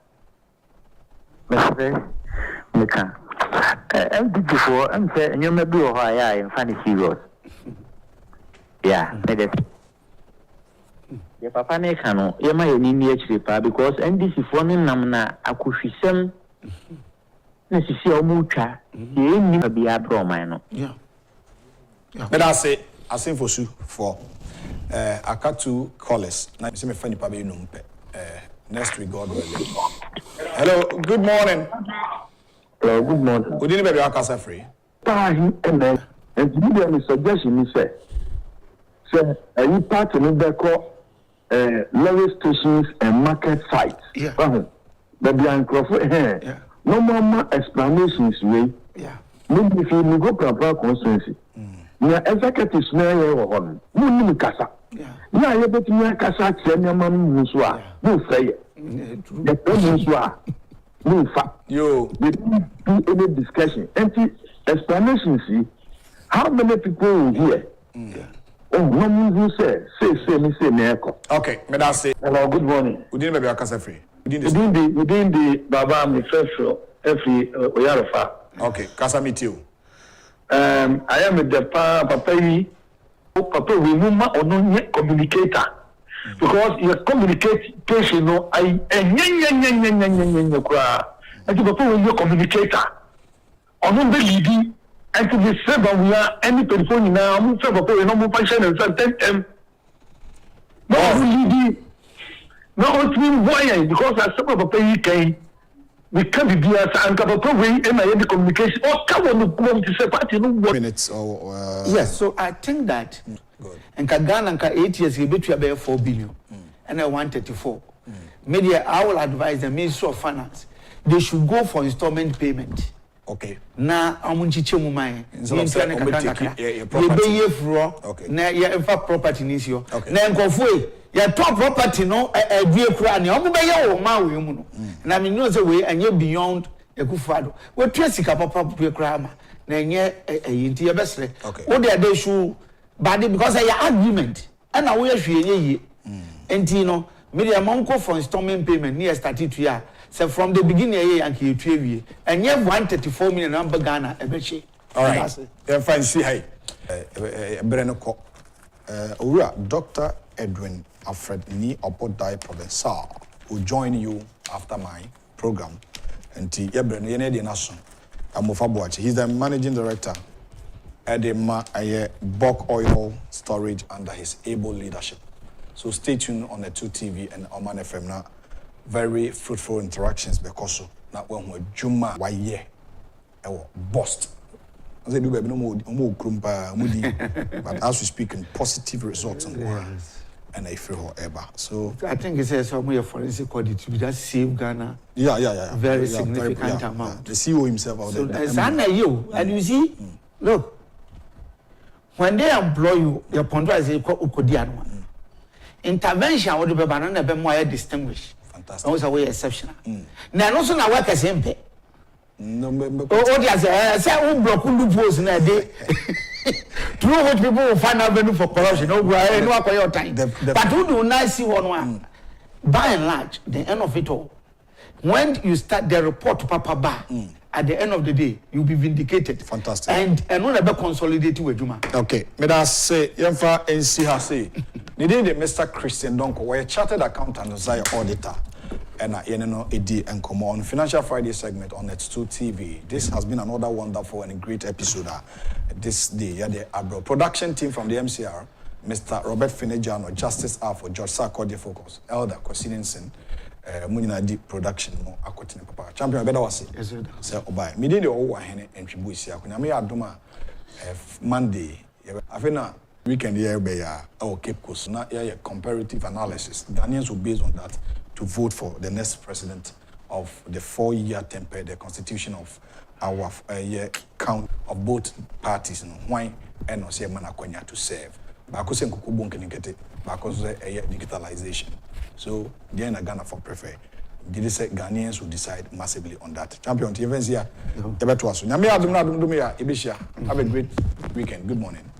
E: Mr. Mika. I'm before I'm saying you may be high in funny heroes. Yeah, maybe. Your papa Nekano, you may need because NDC for me namna akushisem. Necessary mucha, you need to be a bromino.
C: Yeah.
A: But I say, I sing for you for I got 2 callers. Now, see me funny pabe numpe. Next week, God willing. Hello, good morning.
D: Good morning.
A: We didn't be our free.
D: And then, and you have a suggestion, you say, you part of the call levy stations and market sites.
C: Yeah.
D: But the uncrofford here. No more explanations, way.
C: Yeah.
D: Maybe if you go to a constituency. Now, executive snare or one. No, Casa.
C: Yeah.
D: Now, you're betting your Casa, Seniorman, Musua. No, say the Musua. No, fact.
A: You
D: didn't do any discussion. Empty explanation, see, how many people will hear? Oh, no one who say,
A: okay, may I say,
D: hello, good morning.
A: We didn't be our free.
D: Within the Baba Manifesto, every Oyarofa.
A: Okay, Casa meet you.
D: I am with the Papa, we move or no communicator. Because your communication, no, I think before your communicator, on the leading, and to be said, we are any person now, I'm so before no function and something. No, leading, no, it's been why, because I saw a pay came. we can't be here and we in communication or come on to say party no
A: minutes or
C: yes, so I think that
A: good.
C: And Ghana and 8 years he bet you about 4 billion and I 134. Media, I will advise the Ministry of Finance, they should go for installment payment.
A: Okay.
C: Na amunchiche mu mai
A: instead of
C: ye be ye fro na ye enfa property ni sio na nkofo ye top property no adue kura ne omo be ye wo ma we mu no na me know say we anye beyond akufo-addo we twa sika papa kura ma na nye yinti ye besre wo dey show bad because your agreement and na we hwe ye enti no media monko for installment payment near started to ya. So from the beginning, and he treaty, and you have 134 million number Ghana, eventually.
A: All right. If I see, hey, Brenoko, Dr. Edwin Alfred Ni Opodai Professor will join you after my program. And he's the managing director at the bulk oil storage under his able leadership. So stay tuned on the 2TV and Oman FM now. Very fruitful interactions because now when Juma waye bust. They do baby no more but as we speak in positive results and I feel ever. So
C: I think it says somewhere forensic audit to just save Ghana.
A: Yeah.
C: Very significant amount.
A: The CEO himself out there.
C: So you and you see, look, when they employ you, your contract is ukodiano. Intervention would be banana be more distinguished.
A: Fantastic.
C: Also way exceptional. Now also na work as MP.
A: No,
C: say block loopholes na dey. Through which people will find avenue for corruption. No acquire time. But who do not see one? By and large, the end of it all, when you start the report to Papa Ba, at the end of the day, you'll be vindicated.
A: Fantastic.
C: And when I consolidate with Juma.
A: Okay. May I say, Yemfa NC has say, needing the Mr. Christian Donkor, we're a chartered accountant and Zaya auditor. And AD and come on Financial Friday segment on Net2 TV. This has been another wonderful and great episode. This day, the Abro production team from the MCR, Mr. Robert Finejano, Justice R for George Sarkodie Focus, Elder Kosinensen, Munina Deep Production, Akotine Papa. Champion, better was it.
C: Yes,
A: sir. Obai. Me did the old one and Tribuisia. Kunami Adoma Monday. I think now weekend here be Cape Coast. Now here comparative analysis. Ghanaians will base on that to vote for the next president of the 4-year term per the constitution of our count of both parties. Why and say Manakwenya to serve. Because digitalization. So they are Ghana for prefer. Did say Ghanaians will decide massively on that. Champion, events here. Have a great weekend. Good morning.